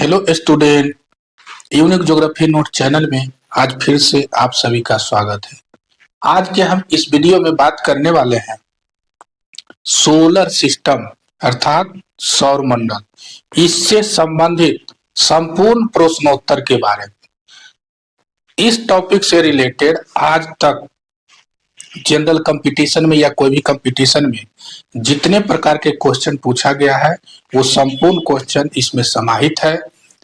Hello student, unique geography note channel में आज फिर से आप सभी का स्वागत है। आज के हम इस वीडियो में बात करने वाले हैं सोलर सिस्टम अर्थात सौर मंडल, इससे संबंधित संपूर्ण प्रश्नोत्तर के बारे में। इस टॉपिक से रिलेटेड आज तक जनरल कंपटीशन में या कोई भी कंपटीशन में जितने प्रकार के क्वेश्चन पूछा गया है वो संपूर्ण क्वेश्चन इसमें समाहित है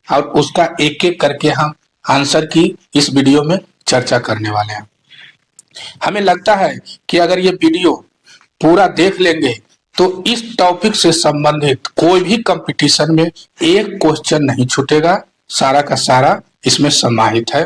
और उसका एक एक करके हम आंसर की इस वीडियो में चर्चा करने वाले हैं। हमें लगता है कि अगर ये वीडियो पूरा देख लेंगे तो इस टॉपिक से संबंधित कोई भी कंपटीशन में एक क्वेश्चन नहीं छूटेगा, सारा का सारा इसमें समाहित है।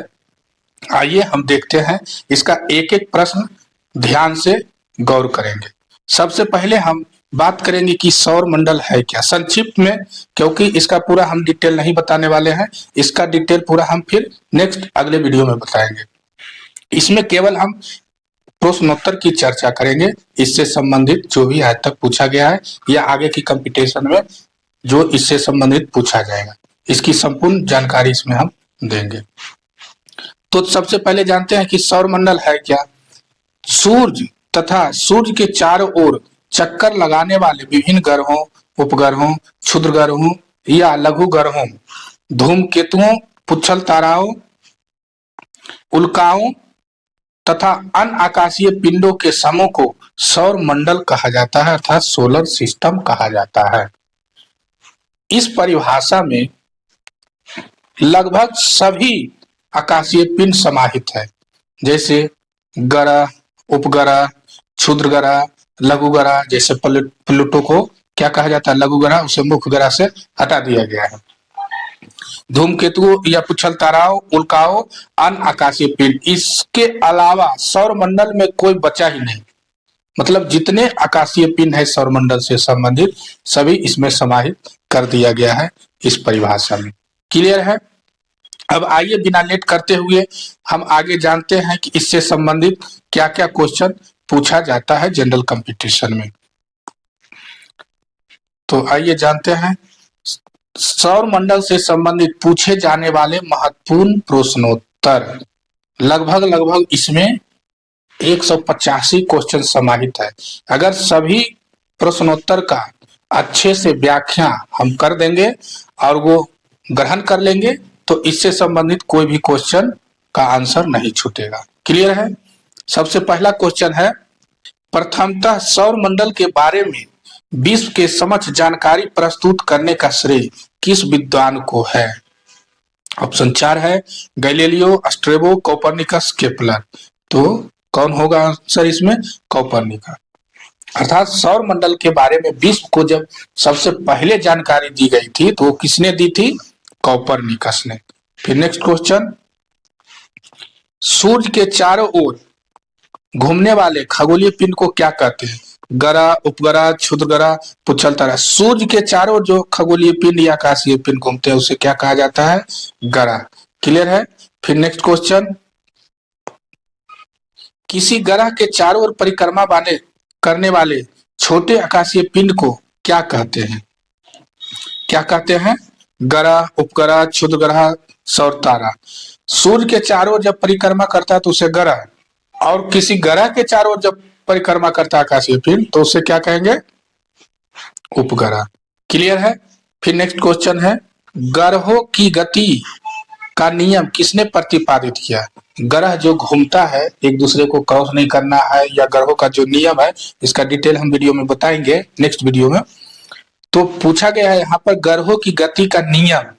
आइए हम देखते हैं इसका एक एक प्रश्न ध्यान से गौर करेंगे। सबसे पहले हम बात करेंगे कि सौर मंडल है क्या, संक्षिप्त में, क्योंकि इसका पूरा हम डिटेल नहीं बताने वाले हैं। इसका डिटेल पूरा हम फिर नेक्स्ट अगले वीडियो में बताएंगे। इसमें केवल हम प्रश्नोत्तर की चर्चा करेंगे, इससे संबंधित जो भी आज तक पूछा गया है या आगे की कंपटीशन में जो इससे संबंधित पूछा जाएगा, इसकी संपूर्ण जानकारी इसमें हम देंगे। तो सबसे पहले जानते हैं कि सौर मंडल है क्या। सूर्य तथा सूर्य के चारों ओर चक्कर लगाने वाले विभिन्न ग्रहों, उपग्रहों, क्षुद्र ग्रहों या लघु ग्रहों, धूमकेतुओं, पुच्छल ताराओं, उल्काओं तथा अन्य आकाशीय पिंडों के समूह को सौर मंडल कहा जाता है अर्थात सोलर सिस्टम कहा जाता है। इस परिभाषा में लगभग सभी आकाशीय पिंड समाहित है, जैसे ग्रह, उपग्रह, क्षुद्र ग्रह, लघु ग्रह। जैसे प्लूटो को क्या कहा जाता है, लघु ग्रह, उसे मुख्य ग्रह से हटा दिया गया है। धूमकेतु या पुच्छल ताराओं, उल्काओं, अन्य आकाशीय पिंड, इसके अलावा सौर मंडल में कोई बचा ही नहीं। मतलब जितने आकाशीय पिंड है सौर मंडल से संबंधित सभी इसमें समाहित कर दिया गया है इस परिभाषा में। क्लियर है। अब आइए बिना लेट करते हुए हम आगे जानते हैं कि इससे संबंधित क्या क्या क्वेश्चन पूछा जाता है जनरल कंपटीशन में। तो आइए जानते हैं सौर मंडल से संबंधित पूछे जाने वाले महत्वपूर्ण प्रश्नोत्तर। लगभग इसमें 185 क्वेश्चन समाहित है। अगर सभी प्रश्नोत्तर का अच्छे से व्याख्या हम कर देंगे और वो ग्रहण कर लेंगे तो इससे संबंधित कोई भी क्वेश्चन का आंसर नहीं छूटेगा। क्लियर है। सबसे पहला क्वेश्चन है, प्रथमतः सौर मंडल के बारे में विश्व के समक्ष जानकारी प्रस्तुत करने का श्रेय किस विद्वान को है। ऑप्शन 4 है, गैलीलियो, स्ट्रेबो, कोपरनिकस, केपलर। तो कौन होगा आंसर इसमें, कोपरनिकस। अर्थात सौर मंडल के बारे में विश्व को जब सबसे पहले जानकारी दी गई थी तो वो किसने दी थी, कोपरनिकस ने। फिर नेक्स्ट क्वेश्चन, सूर्य के चारों ओर घूमने वाले खगोलीय पिंड को क्या कहते हैं, ग्रह, उपग्रह, क्षुद्र ग्रह, पुच्छल तारा। सूर्य के चारों जो खगोलीय पिंड या आकाशीय पिंड घूमते हैं उसे क्या कहा जाता है, ग्रह। क्लियर है। फिर नेक्स्ट क्वेश्चन, किसी ग्रह के चारों ओर परिक्रमा करने वाले छोटे आकाशीय पिंड को क्या कहते हैं, क्या कहते हैं, ग्रह, उपग्रह, क्षुद्र ग्रह, सौर तारा। सूर्य के चारों ओर जब परिक्रमा करता है तो उसे ग्रह, और किसी ग्रह के चारों ओर जब परिक्रमा करता है आकाशीय पिंड तो उसे क्या कहेंगे, उपग्रह। क्लियर है। फिर नेक्स्ट क्वेश्चन है, ग्रहों की गति का नियम किसने प्रतिपादित किया। ग्रह जो घूमता है, एक दूसरे को क्रॉस नहीं करना है, या ग्रहों का जो नियम है इसका डिटेल हम वीडियो में बताएंगे नेक्स्ट वीडियो में। तो पूछा गया है यहाँ पर ग्रहों की गति का नियम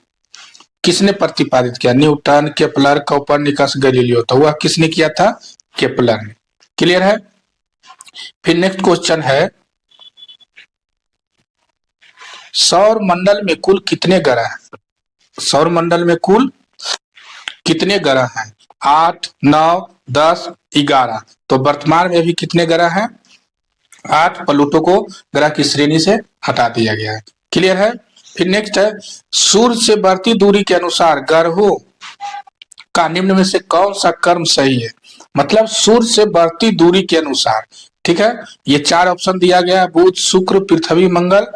किसने प्रतिपादित किया, न्यूटन, केपलर, कोपरनिकस, गैलीलियो। तो वह किसने किया था, केपलर ने। क्लियर है। फिर नेक्स्ट क्वेश्चन है, सौर मंडल में कुल कितने ग्रह हैं। सौर मंडल में कुल कितने ग्रह हैं, 8, 9, 10, 11। तो वर्तमान में भी कितने ग्रह हैं, 8। प्लूटो को ग्रह की श्रेणी से हटा दिया गया है। क्लियर है। फिर नेक्स्ट है, सूर्य से बढ़ती दूरी के अनुसार ग्रहों का निम्न में से कौन सा क्रम सही है। मतलब सूर्य से बढ़ती दूरी के अनुसार, ठीक है। ये 4 ऑप्शन दिया गया है, बुध, शुक्र, पृथ्वी, मंगल,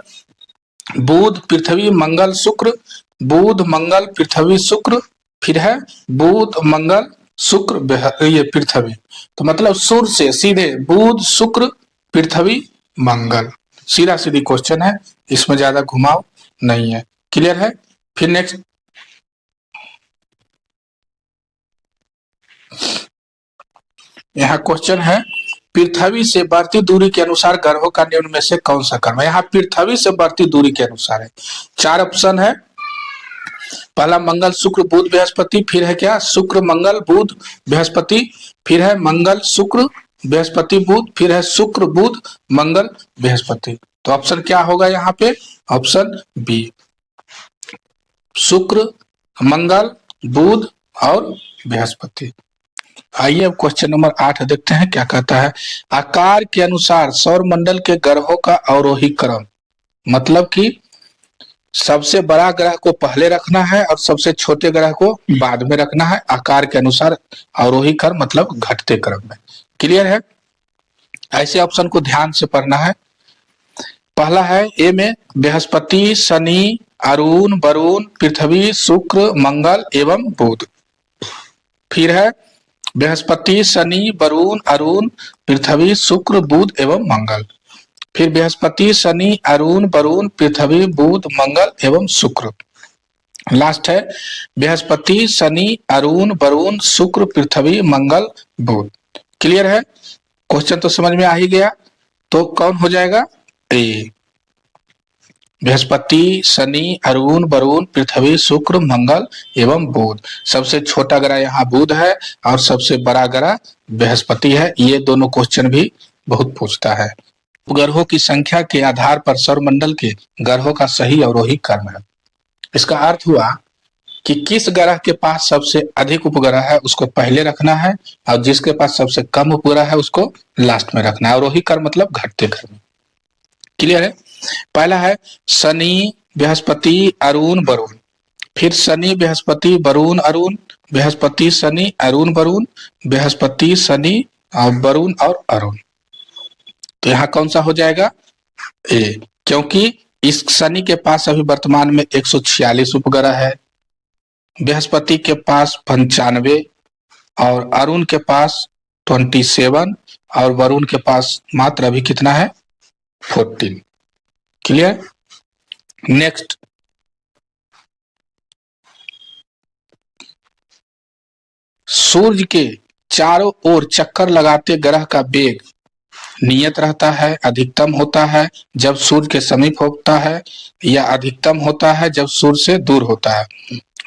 बुध, पृथ्वी, मंगल, शुक्र, बुध मंगल पृथ्वी शुक्र, फिर है बुध मंगल शुक्र ये पृथ्वी। तो मतलब सूर्य से सीधे बुध शुक्र पृथ्वी मंगल, सीधा सीधी क्वेश्चन है, इसमें ज्यादा घुमाव नहीं है। क्लियर है? फिर नेक्स्ट, यहाँ क्वेश्चन है पृथ्वी से बढ़ती दूरी के अनुसार ग्रहों का निम्न में से कौन सा क्रम है। यहाँ पृथ्वी से बढ़ती दूरी के अनुसार है, 4 ऑप्शन है। पहला मंगल शुक्र बुध बृहस्पति, फिर है क्या शुक्र मंगल बुध बृहस्पति, फिर है मंगल शुक्र बृहस्पति बुध, फिर है शुक्र बुध मंगल बृहस्पति। तो ऑप्शन क्या होगा यहाँ पे? ऑप्शन बी, शुक्र मंगल बुध और बृहस्पति। आइए अब क्वेश्चन नंबर 8 देखते हैं क्या कहता है। आकार के अनुसार सौर मंडल के ग्रहों का अवरोही क्रम, मतलब कि सबसे बड़ा ग्रह को पहले रखना है और सबसे छोटे ग्रह को बाद में रखना है, आकार के अनुसार अवरोही क्रम मतलब घटते क्रम में। क्लियर है? ऐसे ऑप्शन को ध्यान से पढ़ना है। पहला है ए में बृहस्पति शनि अरुण वरुण पृथ्वी शुक्र मंगल एवं बुध, फिर है बृहस्पति शनि वरुण अरुण पृथ्वी शुक्र बुध एवं मंगल, फिर बृहस्पति शनि अरुण वरुण पृथ्वी बुध मंगल एवं शुक्र, लास्ट है बृहस्पति शनि अरुण वरुण शुक्र पृथ्वी मंगल बुध। क्लियर है? क्वेश्चन तो समझ में आ ही गया। तो कौन हो जाएगा? ए, बृहस्पति शनि अरुण वरुण पृथ्वी शुक्र मंगल एवं बुध। सबसे छोटा ग्रह यहाँ बुध है और सबसे बड़ा ग्रह बृहस्पति है। ये दोनों क्वेश्चन भी बहुत पूछता है। ग्रहों की संख्या के आधार पर सौरमंडल के ग्रहों का सही अवरोही क्रम है। इसका अर्थ हुआ कि किस ग्रह के पास सबसे अधिक उपग्रह है उसको पहले रखना है और जिसके पास सबसे कम उपग्रह है उसको लास्ट में रखना है। अवरोही क्रम मतलब घटते क्रम। क्लियर है? पहला है शनि बृहस्पति अरुण वरुण, फिर शनि बृहस्पति वरुण अरुण, बृहस्पति शनि अरुण वरुण, बृहस्पति शनि वरुण और अरुण। तो यहाँ कौन सा हो जाएगा? ए, क्योंकि इस शनि के पास अभी वर्तमान में 146 उपग्रह है, बृहस्पति के पास 95 और अरुण के पास 27 और वरुण के पास मात्र अभी कितना है? 14। क्लियर? नेक्स्ट, सूर्य के चारों ओर चक्कर लगाते ग्रह का वेग नियत रहता है, अधिकतम होता है जब सूर्य के समीप होता है या अधिकतम होता है जब सूर्य से दूर होता है।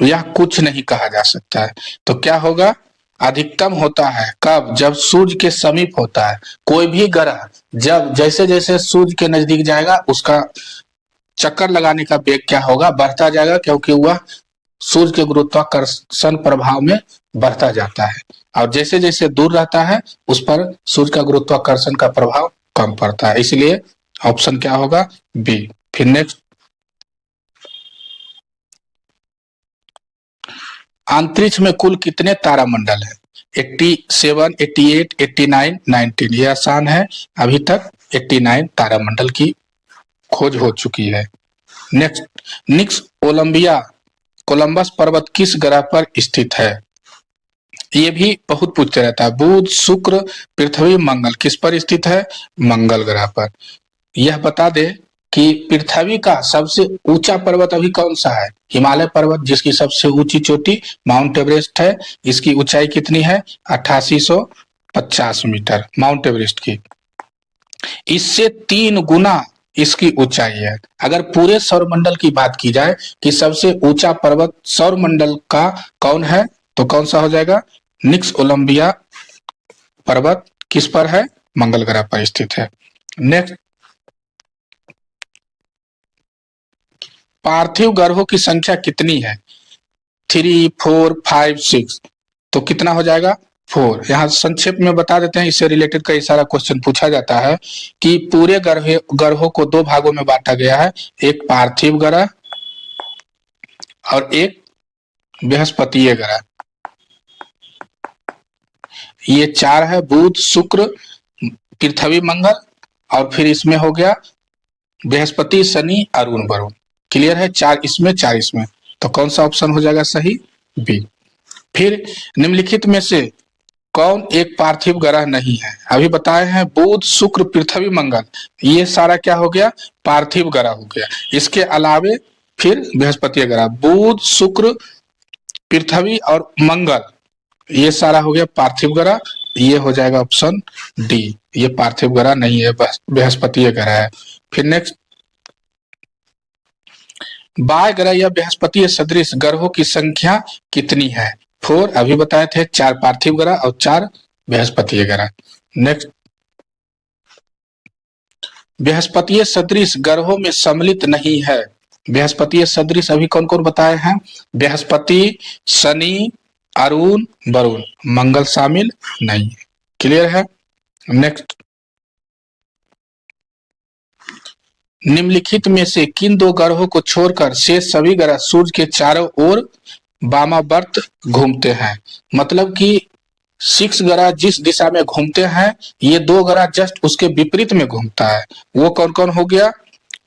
यह कुछ नहीं कहा जा सकता है। तो क्या होगा? अधिकतम होता है कब? जब सूर्य के समीप होता है। कोई भी ग्रह जब जैसे जैसे सूर्य के नजदीक जाएगा उसका चक्कर लगाने का वेग क्या होगा? बढ़ता जाएगा, क्योंकि वह सूर्य के गुरुत्वाकर्षण प्रभाव में बढ़ता जाता है और जैसे जैसे दूर रहता है उस पर सूर्य का गुरुत्वाकर्षण का प्रभाव कम पड़ता है। इसलिए ऑप्शन क्या होगा? बी। फिर नेक्स्ट, अंतरिक्ष में कुल कितने तारामंडल है? 87, 88, 89, 19। ये आसान है, अभी तक 89 तारामंडल की खोज हो चुकी है। नेक्स्ट, निक्स ओलंबिया कोलंबस पर्वत किस ग्रह पर स्थित है? ये भी बहुत पूछते रहता है। बुध शुक्र पृथ्वी मंगल, किस पर स्थित है? मंगल ग्रह पर। यह बता दे कि पृथ्वी का सबसे ऊंचा पर्वत अभी कौन सा है? हिमालय पर्वत, जिसकी सबसे ऊंची चोटी माउंट एवरेस्ट है। इसकी ऊंचाई कितनी है? 8850 मीटर माउंट एवरेस्ट की। इससे 3 गुना इसकी ऊंचाई है। अगर पूरे सौरमंडल की बात की जाए कि सबसे ऊंचा पर्वत सौरमंडल का कौन है, तो कौन सा हो जाएगा? निक्स ओलंबिया पर्वत किस पर है? मंगल ग्रह पर स्थित है। नेक्स्ट, पार्थिव ग्रहों की संख्या कितनी है? 3, 4, 5, 6। तो कितना हो जाएगा? 4। यहाँ संक्षेप में बता देते हैं, इससे रिलेटेड कई सारा क्वेश्चन पूछा जाता है कि पूरे ग्रहों को 2 भागों में बांटा गया है, एक पार्थिव ग्रह और एक बृहस्पतिय ग्रह। ये 4 है, बुध शुक्र पृथ्वी मंगल, और फिर इसमें हो गया बृहस्पति शनि अरुण वरुण। क्लियर है? 4 इसमें 4 इसमें। तो कौन सा ऑप्शन हो जाएगा सही? बी। फिर निम्नलिखित में से कौन एक पार्थिव ग्रह नहीं है? अभी बताए हैं बुध, शुक्र, पृथ्वी, मंगल, ये सारा क्या हो गया? पार्थिव ग्रह हो गया। इसके अलावे फिर बृहस्पति ग्रह, बुध, शुक्र, पृथ्वी और मंगल, ये सारा हो गया पार्थिव ग्रह। ये हो जाएगा ऑप्शन डी, ये पार्थिव ग्रह नहीं है, बस बृहस्पति ग्रह है। फिर नेक्स्ट, बाह्य ग्रह या बृहस्पति सदृश ग्रहों की संख्या कितनी है? 4, अभी बताए थे, 4 पार्थिव ग्रह और 4 बृहस्पति ग्रह। नेक्स्ट, बृहस्पति सदृश ग्रहों में सम्मिलित नहीं है। बृहस्पति सदृश अभी कौन कौन बताए हैं? बृहस्पति, शनि, अरुण, वरुण, मंगल शामिल नहीं है। क्लियर है? नेक्स्ट, निम्नलिखित में से किन 2 ग्रहों को छोड़कर शेष सभी ग्रह सूर्य के चारों ओर वामावर्त घूमते हैं? मतलब कि 6 ग्रह जिस दिशा में घूमते हैं, ये 2 ग्रह जस्ट उसके विपरीत में घूमता है। वो कौन कौन हो गया?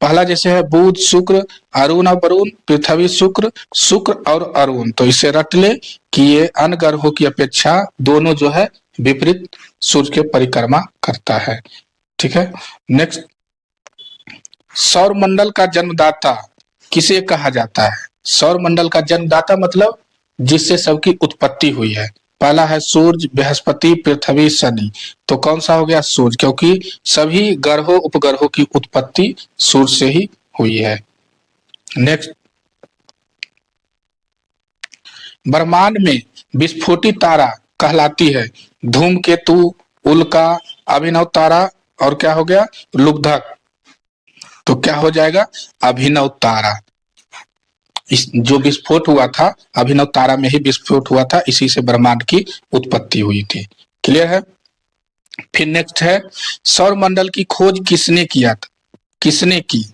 पहला जैसे है बुध, शुक्र, अरुण और वरुण, पृथ्वी, शुक्र, शुक्र और अरुण। तो इसे रट ले कि ये अन्य ग्रहों की अपेक्षा दोनों जो है विपरीत सूर्य के परिक्रमा करता है। ठीक है। नेक्स्ट, सौर मंडल का जन्मदाता किसे कहा जाता है? सौर मंडल का जन्मदाता मतलब जिससे सबकी उत्पत्ति हुई है। पहला है सूर्य, बृहस्पति, पृथ्वी, शनि। तो कौन सा हो गया? सूर्य, क्योंकि सभी ग्रहों उपग्रहों की उत्पत्ति सूर्य से ही हुई है। नेक्स्ट, ब्रह्मांड में विस्फोटित तारा कहलाती है धूमकेतु, उल्का, अभिनव तारा और क्या हो गया? लुब्धक। तो क्या हो जाएगा? अभिनव तारा। इस जो विस्फोट हुआ था, अभिनव तारा में ही विस्फोट हुआ था, इसी से ब्रह्मांड की उत्पत्ति हुई थी। क्लियर है? फिर नेक्स्ट है, सौर मंडल की खोज किसने किया था? किसने की?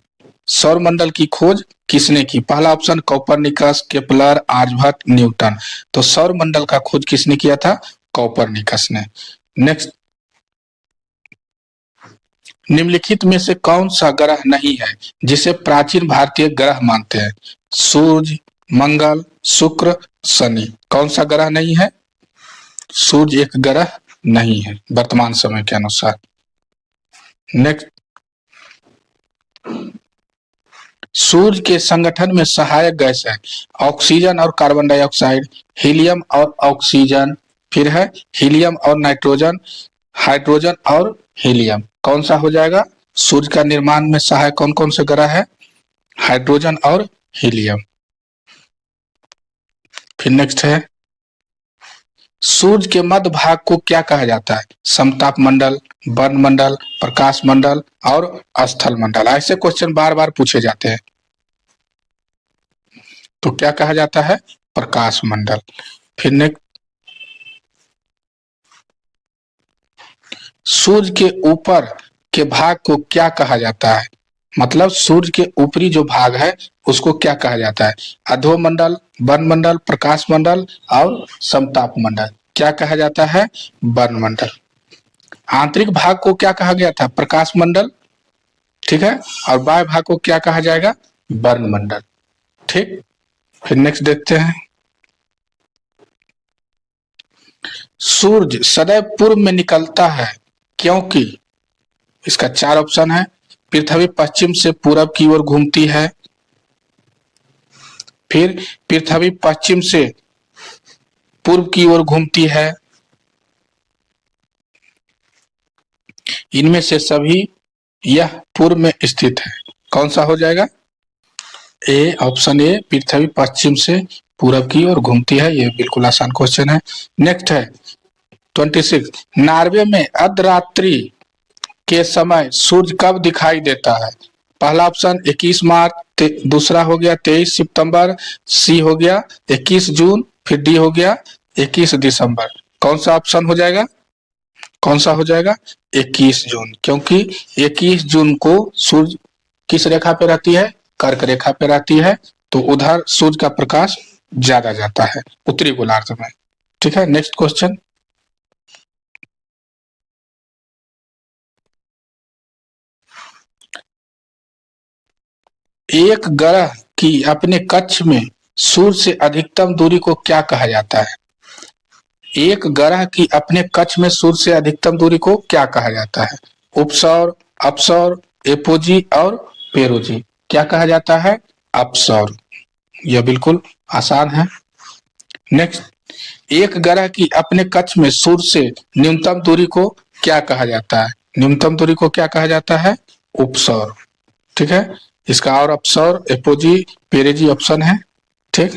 सौर मंडल की खोज किसने की? पहला option Copernicus, Kepler, Aryabhata, Newton. तो सौर मंडल का खोज किसने किया था? कोपरनिकस ने। नेक्स्ट, निम्नलिखित में से कौन सा ग्रह नहीं है जिसे प्राचीन भारतीय ग्रह मानते हैं? सूर्य, मंगल, शुक्र, शनि। कौन सा ग्रह नहीं है? सूर्य एक ग्रह नहीं है वर्तमान समय के अनुसार। नेक्स्ट, सूर्य के संगठन में सहायक गैस है ऑक्सीजन और कार्बन डाइऑक्साइड, हीलियम और ऑक्सीजन, फिर है हीलियम और नाइट्रोजन, हाइड्रोजन और हीलियम। कौन सा हो जाएगा? सूर्य का निर्माण में सहायक कौन कौन से ग्रह है? हाइड्रोजन और हीलियम। फिर नेक्स्ट है, सूर्य के मध्य भाग को क्या कहा जाता है? समताप मंडल, वर्ण मंडल, प्रकाश मंडल और स्थल मंडल। ऐसे क्वेश्चन बार बार पूछे जाते हैं। तो क्या कहा जाता है? प्रकाश मंडल। फिर नेक्स्ट, सूर्य के ऊपर के भाग को क्या कहा जाता है? मतलब सूर्य के ऊपरी जो भाग है उसको क्या कहा जाता है? अधोमंडल, वर्ण मंडल, प्रकाश मंडल और समताप मंडल। क्या कहा जाता है? वर्ण मंडल। आंतरिक भाग को क्या कहा गया था? प्रकाश मंडल। ठीक है। और बाह्य भाग को क्या कहा जाएगा? वर्ण मंडल। ठीक। फिर नेक्स्ट देखते हैं, सूर्य सदैव पूर्व में निकलता है क्योंकि, इसका 4 ऑप्शन है। पृथ्वी पश्चिम से पूरब की ओर घूमती है, फिर पृथ्वी पश्चिम से पूर्व की ओर घूमती है, इनमें से सभी यह पूर्व में स्थित है। कौन सा हो जाएगा? ए, ऑप्शन ए, पृथ्वी पश्चिम से पूरब की ओर घूमती है। ये बिल्कुल आसान क्वेश्चन है। नेक्स्ट है 26, नॉर्वे में अर्धरात्रि के समय सूर्य कब दिखाई देता है? पहला ऑप्शन 21 मार्च, दूसरा हो गया 23 सितंबर, सी हो गया 21 जून, फिर डी हो गया 21 दिसंबर। कौन सा ऑप्शन हो जाएगा? कौन सा हो जाएगा? 21 जून, क्योंकि 21 जून को सूर्य किस रेखा पे रहती है? कर्क रेखा पे रहती है, तो उधर सूर्य का प्रकाश ज्यादा जाता है, उत्तरी गोलार्ध में। ठीक है। नेक्स्ट क्वेश्चन, एक ग्रह की अपने कक्ष में सूर्य से अधिकतम दूरी को क्या कहा जाता है? एक ग्रह की अपने कक्ष में सूर्य से अधिकतम दूरी को क्या कहा जाता है? उपसौर, अपसौर, एपोजी और पेरोजी। क्या कहा जाता है? अपसौर। यह बिल्कुल आसान है। नेक्स्ट, एक ग्रह की अपने कक्ष में सूर्य से न्यूनतम दूरी को क्या कहा जाता है? न्यूनतम दूरी को क्या कहा जाता है? उपसौर। ठीक है, इसका और अपसौर, एपोजी, पेरेजी ऑप्शन है। ठीक,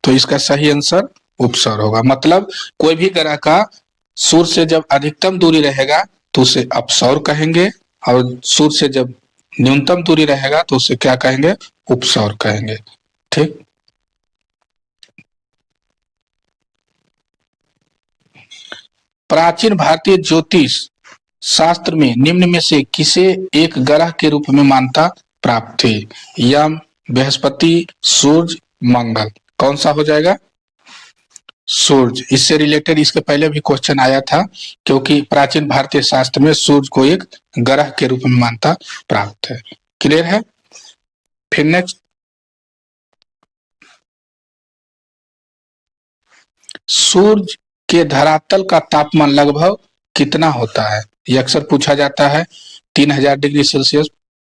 तो इसका सही आंसर उपसौर होगा। मतलब कोई भी ग्रह का सूर्य से जब अधिकतम दूरी रहेगा तो उसे अपसौर कहेंगे, और सूर्य से जब न्यूनतम दूरी रहेगा तो उसे क्या कहेंगे? उपसौर कहेंगे। ठीक, प्राचीन भारतीय ज्योतिष शास्त्र में निम्न में से किसे एक ग्रह के रूप में मान्यता प्राप्त थी? यम, बृहस्पति, सूर्य, मंगल। कौन सा हो जाएगा? सूर्य। इससे रिलेटेड इसके पहले भी क्वेश्चन आया था, क्योंकि प्राचीन भारतीय शास्त्र में सूर्य को एक ग्रह के रूप में मान्यता प्राप्त है। क्लियर है? फिर नेक्स्ट, सूर्य के धरातल का तापमान लगभग कितना होता है? ये अक्सर पूछा जाता है। 3000 degree Celsius,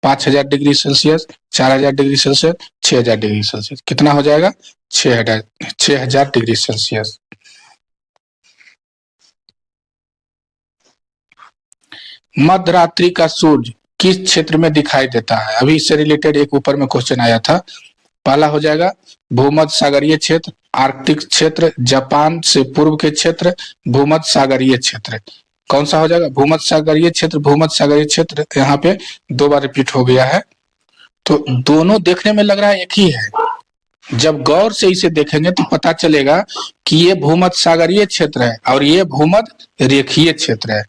5000 degree Celsius, 4000 degree Celsius, 6000 degree Celsius. कितना हो जाएगा? 6000 डिग्री सेल्सियस। मध्यरात्रि का सूर्य किस क्षेत्र में दिखाई देता है? अभी इससे रिलेटेड एक ऊपर में क्वेश्चन आया था। पहला हो जाएगा भूमध्य सागरीय क्षेत्र, आर्कटिक क्षेत्र, जापान से पूर्व के क्षेत्र, भूमध्य सागरीय क्षेत्र। कौन सा हो जाएगा? भूमध्य सागरीय क्षेत्र। भूमध्य सागरीय क्षेत्र यहाँ पे 2 बार रिपीट हो गया है, तो दोनों देखने में लग रहा है एक ही है। जब गौर से इसे देखेंगे तो पता चलेगा कि ये भूमध्य सागरीय क्षेत्र है और ये भूमध्य रेखीय क्षेत्र है।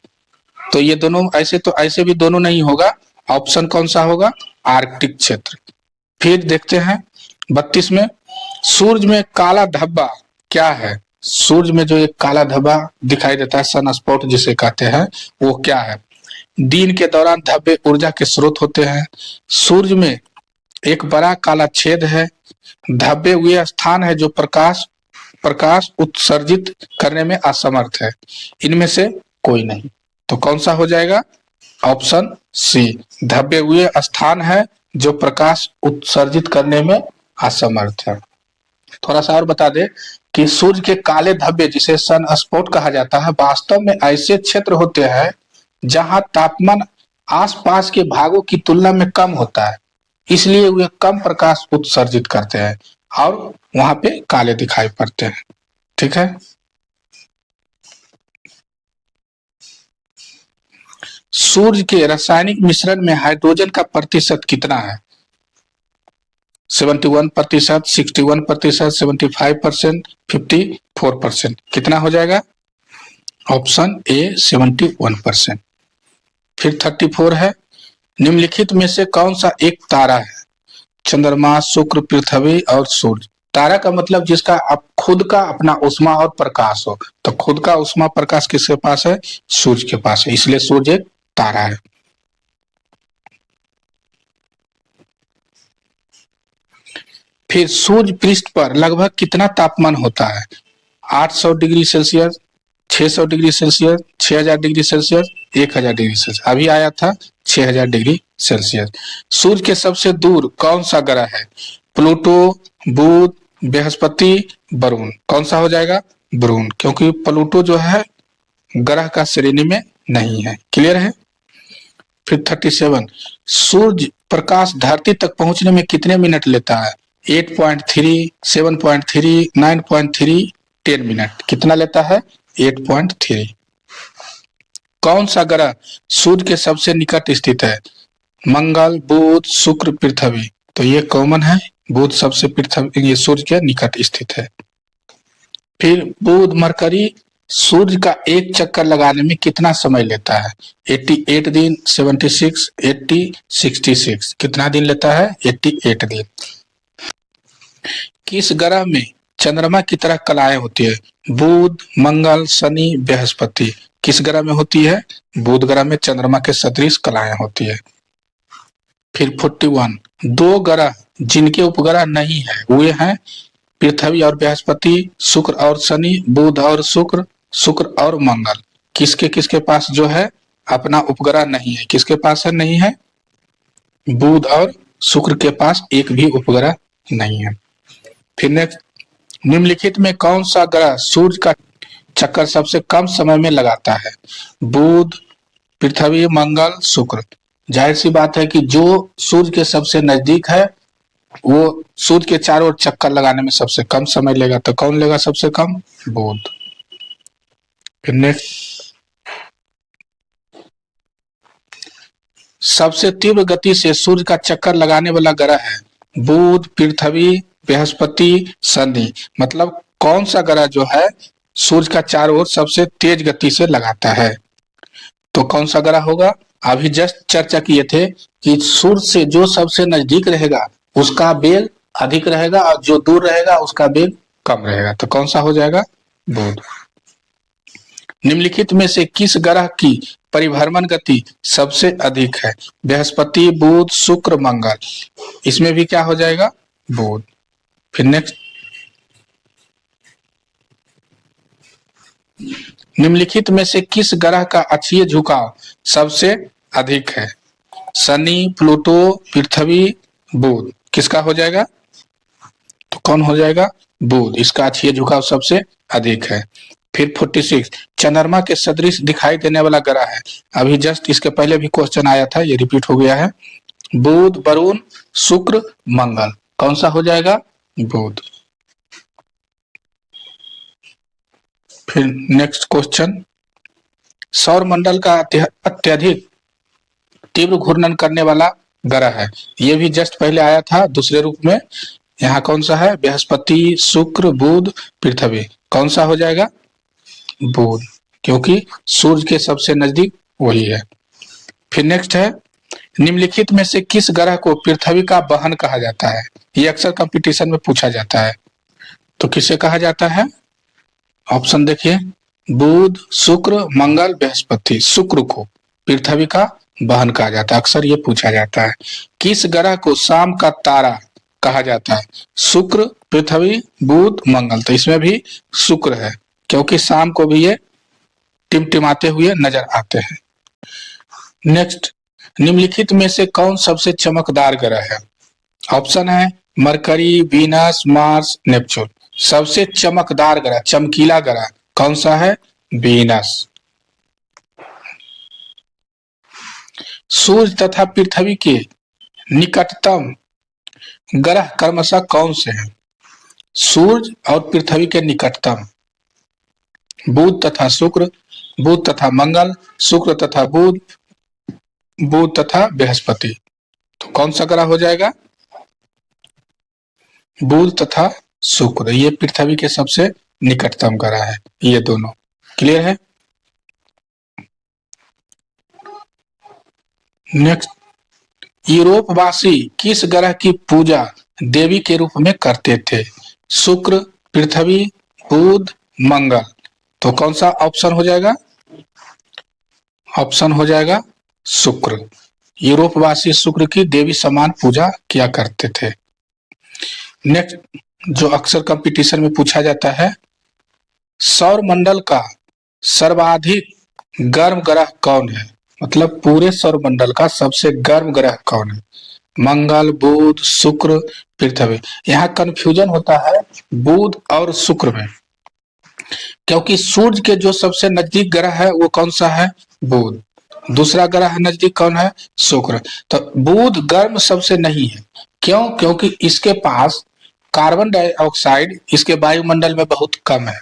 तो ये दोनों ऐसे, तो ऐसे भी दोनों नहीं होगा। ऑप्शन कौन सा होगा? आर्कटिक क्षेत्र। फिर देखते हैं 32 में, सूर्य में काला धब्बा क्या है? सूर्य में जो एक काला धब्बा दिखाई देता है, सन स्पॉट जिसे कहते हैं, वो क्या है? दिन के दौरान धब्बे ऊर्जा के स्रोत होते हैं। सूर्य में एक बड़ा काला छेद है। धब्बे वे स्थान है जो प्रकाश उत्सर्जित करने में असमर्थ है। इनमें से कोई नहीं। तो कौन सा हो जाएगा? ऑप्शन सी, धब्बे हुए स्थान है जो प्रकाश उत्सर्जित करने में असमर्थ है। थोड़ा सा और बता दे कि सूर्य के काले धब्बे, जिसे सन स्पॉट कहा जाता है, वास्तव में ऐसे क्षेत्र होते हैं जहां तापमान आसपास के भागों की तुलना में कम होता है, इसलिए वे कम प्रकाश उत्सर्जित करते हैं और वहां पे काले दिखाई पड़ते हैं। ठीक है, सूर्य के रासायनिक मिश्रण में हाइड्रोजन का प्रतिशत कितना है? 71%, 61%, 75%, 54%। कितना हो जाएगा? Option A 71%। फिर 34 है, निम्नलिखित में से कौन सा एक तारा है? चंद्रमा, शुक्र, पृथ्वी और सूर्य। तारा का मतलब जिसका अब खुद का अपना उष्मा और प्रकाश हो। तो खुद का उष्मा प्रकाश किसके पास है? सूर्य के पास है, इसलिए सूर्य एक तारा है। फिर सूर्य पृष्ठ पर लगभग कितना तापमान होता है? 800 degree Celsius, 600 degree Celsius, 6000 degree Celsius, 1000 degree Celsius. अभी आया था 6000 डिग्री सेल्सियस। सूर्य के सबसे दूर कौन सा ग्रह है? प्लूटो, बुध, बृहस्पति, वरुण। कौन सा हो जाएगा? वरुण, क्योंकि प्लूटो जो है ग्रह का श्रेणी में नहीं है। क्लियर है? फिर 37, सूर्य प्रकाश धरती तक पहुंचने में कितने मिनट लेता है? 8.3, 7.3, 9.3, 10 मिनट। कितना लेता है? 8.3। कौन सा ग्रह सूर्य के सबसे निकट स्थित है? मंगल, बुध, शुक्र, पृथ्वी। तो ये कॉमन है, बुध सबसे पृथ्वी ये सूर्य के निकट स्थित है। फिर बुध, मरकरी सूर्य का एक चक्कर लगाने में कितना समय लेता है? 88 दिन, 76, 80, 66। कितना दिन लेता है? 88 दिन। किस ग्रह में चंद्रमा की तरह कलाएं होती है? बुध, मंगल, शनि, बृहस्पति। किस ग्रह में होती है? बुध ग्रह में चंद्रमा के सदृश कलाएं होती है। फिर 41, दो ग्रह जिनके उपग्रह नहीं है वे हैं पृथ्वी और बृहस्पति, शुक्र और शनि, बुध और शुक्र, शुक्र और मंगल। किसके किसके पास जो है अपना उपग्रह नहीं है? किसके पास है नहीं है? बुध और शुक्र के पास एक भी उपग्रह नहीं है। फिर नेक्स्ट, निम्नलिखित में कौन सा ग्रह सूर्य का चक्कर सबसे कम समय में लगाता है? बुध, पृथ्वी, मंगल, शुक्र। जाहिर सी बात है कि जो सूर्य के सबसे नजदीक है वो सूर्य के चारों ओर चक्कर लगाने में सबसे कम समय लेगा, तो कौन लेगा सबसे कम? बुध। फिर नेक्स्ट, सबसे तीव्र गति से सूर्य का चक्कर लगाने वाला ग्रह है बुध, पृथ्वी, बृहस्पति, शनि। मतलब कौन सा ग्रह जो है सूर्य का चारों ओर सबसे तेज गति से लगाता है? तो कौन सा ग्रह होगा? अभी जस्ट चर्चा किए थे कि सूर्य से जो सबसे नजदीक रहेगा उसका वेग अधिक रहेगा और जो दूर रहेगा उसका वेग कम रहेगा, तो कौन सा हो जाएगा? बुध। निम्नलिखित में से किस ग्रह की परिभ्रमण गति सबसे अधिक है? बृहस्पति, बुध, शुक्र, मंगल। इसमें भी क्या हो जाएगा? बुध। फिर नेक्स्ट, निम्नलिखित में से किस ग्रह का अक्षीय झुकाव सबसे अधिक है? शनि, प्लूटो, पृथ्वी, बुध। किसका हो जाएगा? तो कौन हो जाएगा? बुध। इसका अक्षीय झुकाव सबसे अधिक है। फिर 46, चंद्रमा के सदृश दिखाई देने वाला ग्रह है। अभी जस्ट इसके पहले भी क्वेश्चन आया था, ये रिपीट हो गया है। बुध, वरुण, शुक्र, मंगल। कौन सा हो जाएगा? बुध। फिर नेक्स्ट क्वेश्चन, सौर मंडल का अत्यधिक तीव्र घूर्णन करने वाला ग्रह है। ये भी जस्ट पहले आया था दूसरे रूप में। यहाँ कौन सा है? बृहस्पति, शुक्र, बुध, पृथ्वी। कौन सा हो जाएगा? बुध, क्योंकि सूर्य के सबसे नजदीक वही है। फिर नेक्स्ट है, निम्नलिखित में से किस ग्रह को पृथ्वी का बहन कहा जाता है? ये अक्सर कंपटीशन में पूछा जाता है, तो किसे कहा जाता है? ऑप्शन देखिए, बुध, शुक्र, मंगल, बृहस्पति। शुक्र को पृथ्वी का बहन कहा जाता है, अक्सर ये पूछा जाता है। किस ग्रह को शाम का तारा कहा जाता है? शुक्र, पृथ्वी, बुध, मंगल। तो इसमें भी शुक्र है, क्योंकि शाम को भी ये टिमटिमाते हुए नजर आते हैं। नेक्स्ट, निम्नलिखित में से कौन सबसे चमकदार ग्रह है? ऑप्शन है मरकरी, वीनस, मार्स, नेपच्यून। सबसे चमकदार ग्रह, चमकीला ग्रह कौन सा है? वीनस। सूर्य तथा पृथ्वी के निकटतम ग्रह क्रमशः कौन से हैं? सूर्य और पृथ्वी के निकटतम, बुध तथा शुक्र, बुध तथा मंगल, शुक्र तथा बुध, बुध तथा बृहस्पति। तो कौन सा ग्रह हो जाएगा? बुध तथा शुक्र। ये पृथ्वी के सबसे निकटतम ग्रह है, ये दोनों। क्लियर है? नेक्स्ट, यूरोपवासी किस ग्रह की पूजा देवी के रूप में करते थे? शुक्र, पृथ्वी, बुध, मंगल। तो कौन सा ऑप्शन हो जाएगा? ऑप्शन हो जाएगा शुक्र। यूरोपवासी शुक्र की देवी समान पूजा किया करते थे। नेक्स्ट, जो अक्सर कंपटीशन में पूछा जाता है, सौर मंडल का सर्वाधिक गर्म ग्रह कौन है? मतलब पूरे सौर मंडल का सबसे गर्म ग्रह कौन है? मंगल, बुध, शुक्र, पृथ्वी। यहाँ कंफ्यूजन होता है बुध और शुक्र में, क्योंकि सूर्य के जो सबसे नजदीक ग्रह है वो कौन सा है? बुध। दूसरा ग्रह नजदीक कौन है? शुक्र। तो बुध गर्म सबसे नहीं है, क्यों? क्योंकि इसके पास कार्बन डाइऑक्साइड इसके वायुमंडल में बहुत कम है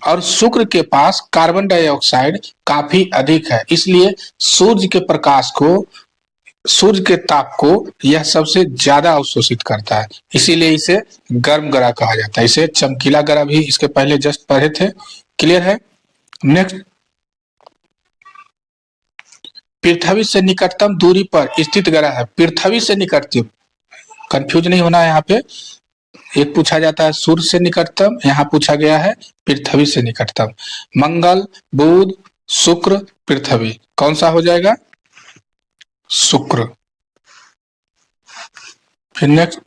और शुक्र के पास कार्बन डाइऑक्साइड काफी अधिक है, इसलिए सूर्य के प्रकाश को, सूर्य के ताप को यह सबसे ज्यादा अवशोषित करता है, इसीलिए इसे गर्म ग्रह कहा जाता है। इसे चमकीला ग्रह भी इसके पहले जस्ट पढ़े थे। क्लियर है? नेक्स्ट, पृथ्वी से निकटतम दूरी पर स्थित ग्रह है। पृथ्वी से निकटतम, कंफ्यूज नहीं होना है यहाँ पे। एक पूछा जाता है सूर्य से निकटतम, यहाँ पूछा गया है पृथ्वी से निकटतम। मंगल, बुध, शुक्र, पृथ्वी। कौन सा हो जाएगा? शुक्र। फिर नेक्स्ट,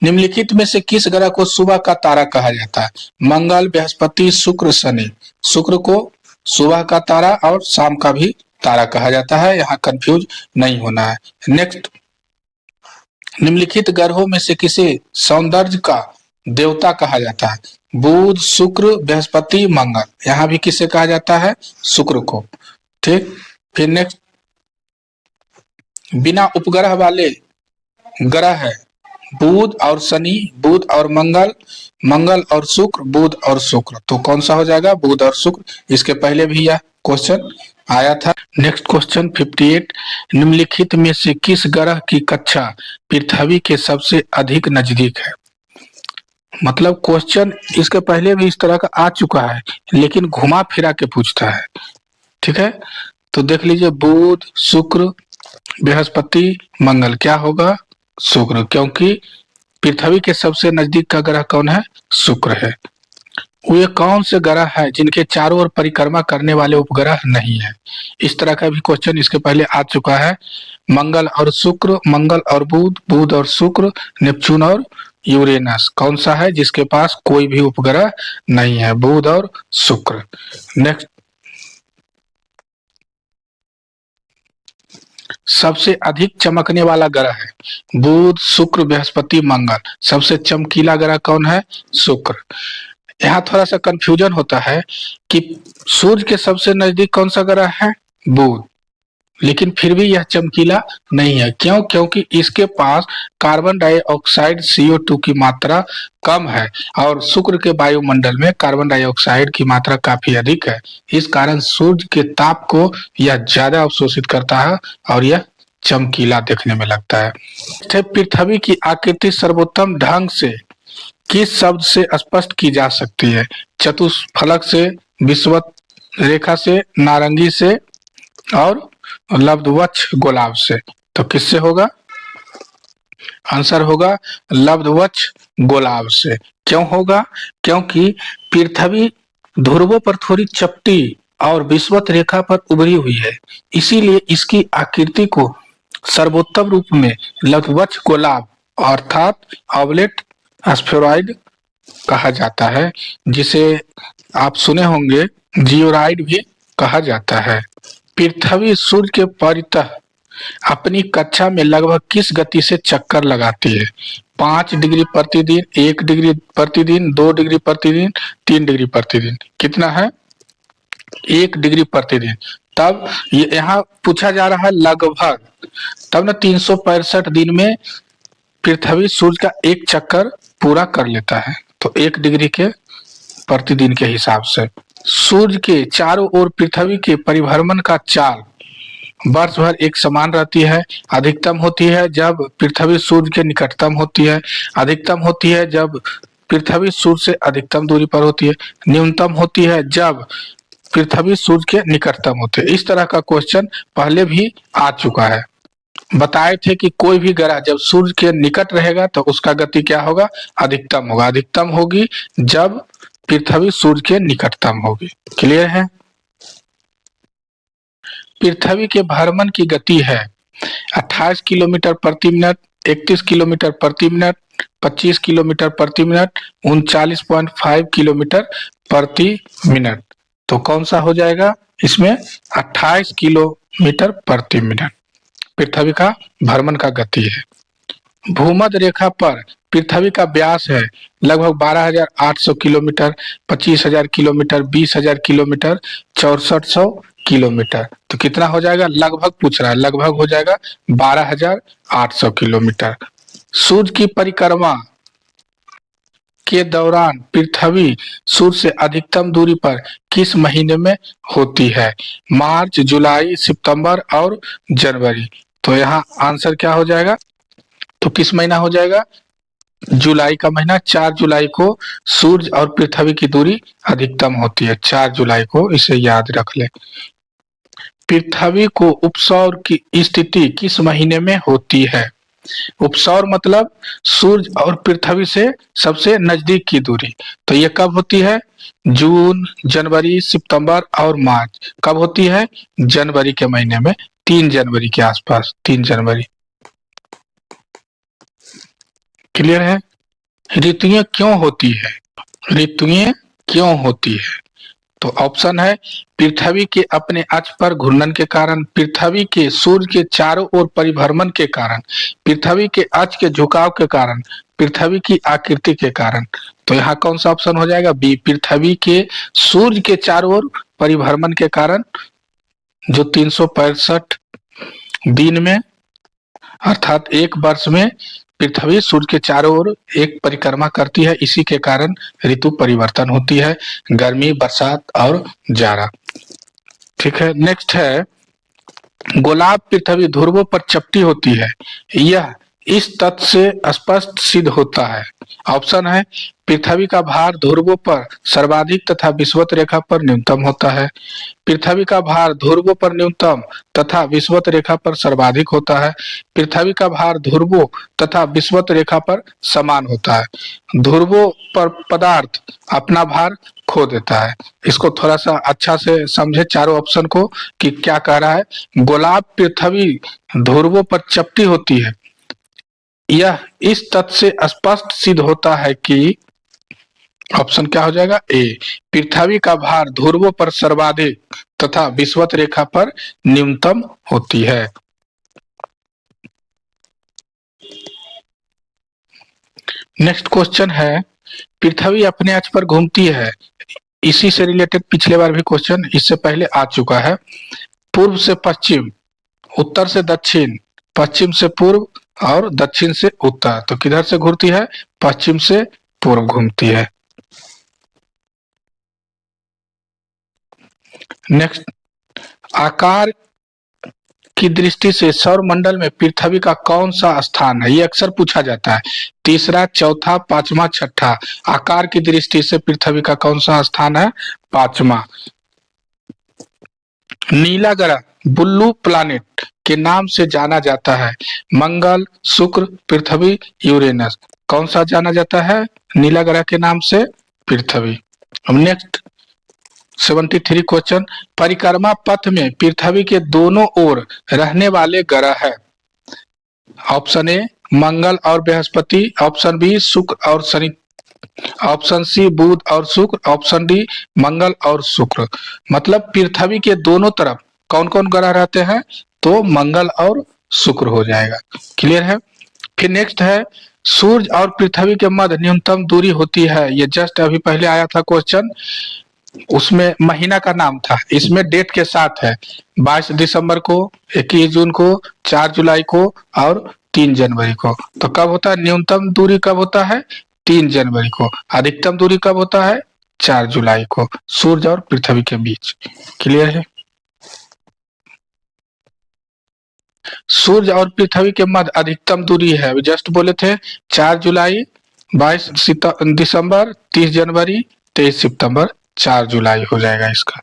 निम्नलिखित में से किस ग्रह को सुबह का तारा कहा जाता है? मंगल, बृहस्पति, शुक्र, शनि। शुक्र को सुबह का तारा और शाम का भी तारा कहा जाता है, यहाँ कंफ्यूज नहीं होना है। नेक्स्ट, निम्नलिखित ग्रहों में से किसे सौंदर्य का देवता कहा जाता है? बुध, शुक्र, बृहस्पति, मंगल। यहाँ भी किसे कहा जाता है? शुक्र को। ठीक, फिर नेक्स्ट, बिना उपग्रह वाले ग्रह है बुध और शनि, बुध और मंगल, मंगल और शुक्र, बुध और शुक्र। तो कौन सा हो जाएगा? बुध और शुक्र। इसके पहले भी यह क्वेश्चन आया था। नेक्स्ट क्वेश्चन 58, निम्नलिखित में से किस ग्रह की कक्षा पृथ्वी के सबसे अधिक नजदीक है? मतलब क्वेश्चन इसके पहले भी इस तरह का आ चुका है, लेकिन घुमा फिरा के पूछता है। ठीक है, तो देख लीजिए, बुध, शुक्र, बृहस्पति, मंगल। क्या होगा? शुक्र, क्योंकि पृथ्वी के सबसे नजदीक का ग्रह कौन है? शुक्र है। वे कौन से ग्रह है जिनके चारों ओर परिक्रमा करने वाले उपग्रह नहीं है? इस तरह का भी क्वेश्चन इसके पहले आ चुका है। मंगल और शुक्र, मंगल और बुध, बुध और शुक्र, नेपच्यून और यूरेनस। कौन सा है जिसके पास कोई भी उपग्रह नहीं है? बुध और शुक्र। नेक्स्ट, सबसे अधिक चमकने वाला ग्रह है बुध, शुक्र, बृहस्पति, मंगल। सबसे चमकीला ग्रह कौन है? शुक्र। यहाँ थोड़ा सा कंफ्यूजन होता है कि सूर्य के सबसे नजदीक कौन सा ग्रह है? बुध, लेकिन फिर भी यह चमकीला नहीं है। क्यों? क्योंकि इसके पास कार्बन डाइऑक्साइड CO2 की मात्रा कम है और शुक्र के वायुमंडल में कार्बन डाइऑक्साइड की मात्रा काफी अधिक है। इस कारण सूर्य के ताप को यह ज्यादा अवशोषित करता है और यह चमकीला देखने में लगता है। पृथ्वी की आकृति सर्वोत्तम ढंग से किस शब्द से स्पष्ट की जा सकती है? चतुष्फलक से, विषुवत रेखा से, नारंगी से और लब्धवक्ष गोलाभ से। तो किससे होगा? आंसर होगा लब्धवक्ष गोलाभ से। क्यों होगा? क्योंकि पृथ्वी ध्रुवों पर थोड़ी चपटी और विषुवत रेखा पर उभरी हुई है, इसीलिए इसकी आकृति को सर्वोत्तम रूप में लब्धवक्ष गोलाभ अर्थात ऑवलेट एस्फेरॉइड कहा जाता है, जिसे आप सुने होंगे जियोराइड भी कहा जाता है। पृथ्वी सूर्य के परितः अपनी कक्षा में लगभग किस गति से चक्कर लगाती है? 5 डिग्री प्रतिदिन, 1 डिग्री प्रतिदिन, 2 डिग्री प्रतिदिन, 3 डिग्री प्रतिदिन। कितना है? 1 डिग्री प्रतिदिन। तब यहाँ पूछा जा रहा है लगभग, तब ना 365 दिन में पृथ्वी सूर्य का एक चक्कर पूरा कर लेता है, तो 1 डिग्री के प्रतिदिन के हिसाब से। सूर्य के चारों ओर पृथ्वी के परिभ्रमण का चाल वर्ष भर एक समान रहती है। अधिकतम होती है जब पृथ्वी सूर्य के निकटतम होती है, अधिकतम होती है जब पृथ्वी सूर्य से अधिकतम दूरी पर होती है, न्यूनतम होती है जब पृथ्वी सूर्य के निकटतम होते हैं। इस तरह का क्वेश्चन पहले भी आ चुका है। बताए थे कि कोई भी ग्रह जब सूर्य के निकट रहेगा तो उसका गति क्या होगा? अधिकतम होगा। अधिकतम होगी जब पृथ्वी सूर्य के निकटतम होगी। क्लियर है? पृथ्वी के भ्रमण की गति है 28 किलोमीटर प्रति मिनट, 31 किलोमीटर प्रति मिनट, 25 किलोमीटर प्रति मिनट, 39.5 किलोमीटर प्रति मिनट। तो कौन सा हो जाएगा? इसमें 28 किलोमीटर प्रति मिनट पृथ्वी का भ्रमण का गति है। भूमध्य रेखा पर पृथ्वी का व्यास है लगभग 12,800 किलोमीटर, 25,000 किलोमीटर, 20,000 किलोमीटर, 6400 किलोमीटर। तो कितना हो जाएगा? लगभग पूछ रहा है, लगभग हो जाएगा 12,800 किलोमीटर। सूर्य की परिक्रमा के दौरान पृथ्वी सूर्य से अधिकतम दूरी पर किस महीने में होती है? मार्च, जुलाई, सितंबर और जनवरी। तो यहाँ आंसर क्या हो जाएगा? तो किस महीना हो जाएगा? जुलाई का महीना। 4 जुलाई को सूर्य और पृथ्वी की दूरी अधिकतम होती है, 4 जुलाई को, इसे याद रख ले। पृथ्वी को उपसौर की स्थिति किस महीने में होती है? उपसौर मतलब सूर्य और पृथ्वी से सबसे नजदीक की दूरी। तो ये कब होती है? जून, जनवरी, सितंबर और मार्च। कब होती है? जनवरी के महीने में 3 जनवरी के आसपास, 3 जनवरी। क्लियर है? ऋतुएं क्यों होती है? ऋतुएं क्यों होती है? तो ऑप्शन है पृथ्वी के अपने अक्ष पर घूर्णन के कारण, पृथ्वी के सूर्य के चारों ओर परिभ्रमण के कारण, पृथ्वी के अक्ष के झुकाव के कारण, पृथ्वी की आकृति के कारण। तो यहाँ कौन सा ऑप्शन हो जाएगा? बी, पृथ्वी के सूर्य के चारों ओर परिभ्रमण के कारण, जो 365 दिन में अर्थात एक वर्ष में पृथ्वी सूर्य के चारों ओर एक परिक्रमा करती है, इसी के कारण ऋतु परिवर्तन होती है, गर्मी, बरसात और जाड़ा। ठीक है, नेक्स्ट है गोलाब पृथ्वी ध्रुवों पर चपटी होती है, यह इस तथ्य से स्पष्ट सिद्ध होता है। ऑप्शन है पृथ्वी का भार ध्रुवों पर सर्वाधिक तथा विषुवत रेखा पर न्यूनतम होता है, पृथ्वी का भार ध्रुवों पर न्यूनतम तथा विषुवत रेखा पर सर्वाधिक होता है, पृथ्वी का भार ध्रुवों तथा विषुवत रेखा पर समान होता है, ध्रुवों पर पदार्थ अपना भार खो देता है। इसको थोड़ा सा अच्छा से समझे चारों ऑप्शन को कि क्या कह रहा है। गोलाब पृथ्वी ध्रुवों पर चपटी होती है, यह इस तथ्य से स्पष्ट सिद्ध होता है कि ऑप्शन क्या हो जाएगा? ए, पृथ्वी का भार ध्रुवों पर सर्वाधिक तथा विषुवत रेखा पर न्यूनतम होती है। नेक्स्ट क्वेश्चन है पृथ्वी अपने अक्ष पर घूमती है, इसी से रिलेटेड पिछले बार भी क्वेश्चन इससे पहले आ चुका है। पूर्व से पश्चिम, उत्तर से दक्षिण, पश्चिम से पूर्व और दक्षिण से उत्तर। तो किधर से घूमती है? पश्चिम से पूर्व घूमती है। नेक्स्ट, आकार की दृष्टि से सौर मंडल में पृथ्वी का कौन सा स्थान है? ये अक्सर पूछा जाता है। तीसरा, चौथा, पांचवा, छठा। आकार की दृष्टि से पृथ्वी का कौन सा स्थान है? पांचवा। नीला ग्रह ब्लू प्लैनेट के नाम से जाना जाता है, मंगल, शुक्र, पृथ्वी, यूरेनस। कौन सा जाना जाता है नीला ग्रह के नाम से? पृथ्वी। अब नेक्स्ट 73 क्वेश्चन, परिक्रमा पथ में पृथ्वी के दोनों ओर रहने वाले ग्रह है। ऑप्शन ए मंगल और बृहस्पति, ऑप्शन बी शुक्र और शनि, ऑप्शन सी बुध और शुक्र, ऑप्शन डी मंगल और शुक्र। मतलब पृथ्वी के दोनों तरफ कौन कौन ग्रह रहते हैं? तो मंगल और शुक्र हो जाएगा। क्लियर है? फिर नेक्स्ट है सूर्य और पृथ्वी के मध्य न्यूनतम दूरी होती है। ये जस्ट अभी पहले आया था क्वेश्चन, उसमें महीना का नाम था, इसमें डेट के साथ है। 22 दिसंबर को, 21 जून को, 4 जुलाई को और 3 जनवरी को। तो कब होता है न्यूनतम दूरी? कब होता है? 3 जनवरी को। अधिकतम दूरी कब होता है? 4 जुलाई को, सूर्य और पृथ्वी के बीच। क्लियर है? सूर्य और पृथ्वी के मध्य अधिकतम दूरी है, जस्ट बोले थे 4 जुलाई, 22 दिसंबर, 30 जनवरी, 23 सितंबर, 4 जुलाई हो जाएगा इसका।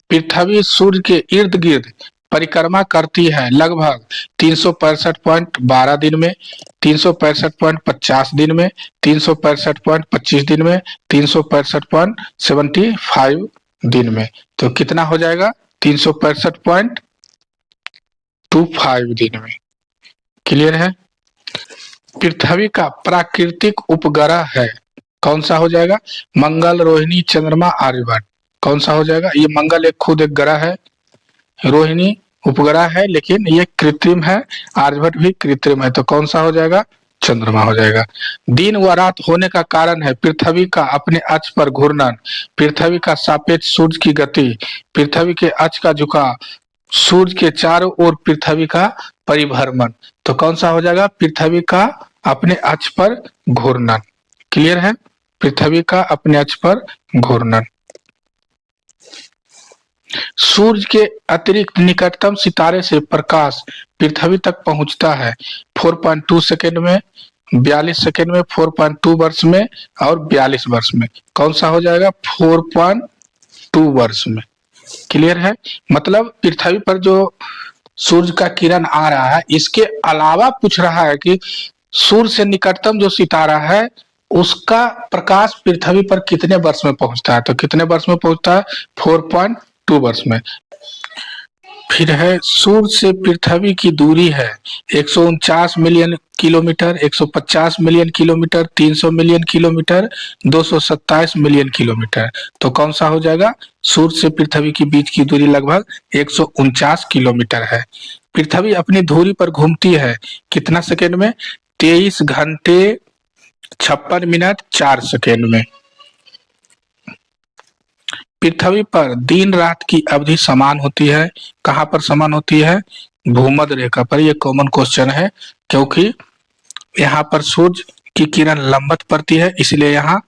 पृथ्वी सूर्य के इर्द गिर्द परिक्रमा करती है लगभग 365.12 दिन में, 365.50 दिन में, 365.25 दिन में, 365.75 दिन में। तो कितना हो जाएगा? 365.25 दिन में। क्लियर है? पृथ्वी का प्राकृतिक उपग्रह है, कौन सा हो जाएगा? मंगल, रोहिणी, चंद्रमा, आर्यभट्ट। कौन सा हो जाएगा? ये मंगल एक खुद एक ग्रह है, रोहिणी उपग्रह है लेकिन ये कृत्रिम है, आर्यभट्ट भी कृत्रिम है। तो कौन सा हो जाएगा? चंद्रमा हो जाएगा। दिन व रात होने का कारण है पृथ्वी का अपने अक्ष पर घूर्णन, पृथ्वी का सापेक्ष सूर्य की गति, पृथ्वी के अक्ष का झुकाव, सूर्य के चारों ओर पृथ्वी का परिभ्रमण। तो कौन सा हो जाएगा? पृथ्वी का अपने अक्ष पर घूर्णन। क्लियर है? पृथ्वी का अपने अक्ष पर घूर्णन। सूर्य के अतिरिक्त निकटतम सितारे से प्रकाश पृथ्वी तक पहुंचता है 4.2 सेकेंड में, 42 सेकेंड में, 4.2 वर्ष में और 42 वर्ष में। कौन सा हो जाएगा? 4.2 वर्ष में। क्लियर है? मतलब पृथ्वी पर जो सूर्य का किरण आ रहा है, इसके अलावा पूछ रहा है कि सूर्य से निकटतम जो सितारा है उसका प्रकाश पृथ्वी पर कितने वर्ष में पहुंचता है। तो कितने वर्ष में पहुंचता है? 2 वर्ष में। फिर है सूर्य से पृथ्वी की दूरी है 149 million kilometre, 150 million kilometre, 300 million kilometre, 227 million kilometre. तो कौन सा हो जाएगा? सूर्य से पृथ्वी के बीच की दूरी लगभग 149 किलोमीटर है। पृथ्वी अपनी धुरी पर घूमती है कितना सेकेंड में? 23 घंटे 56 मिनट 4 सेकेंड में। पृथ्वी पर दिन रात की अवधि समान होती है। कहाँ पर समान होती है? भूमध्य रेखा पर। यह कॉमन क्वेश्चन है क्योंकि यहाँ पर सूर्य की किरण लंबवत पड़ती है, इसलिए यहाँ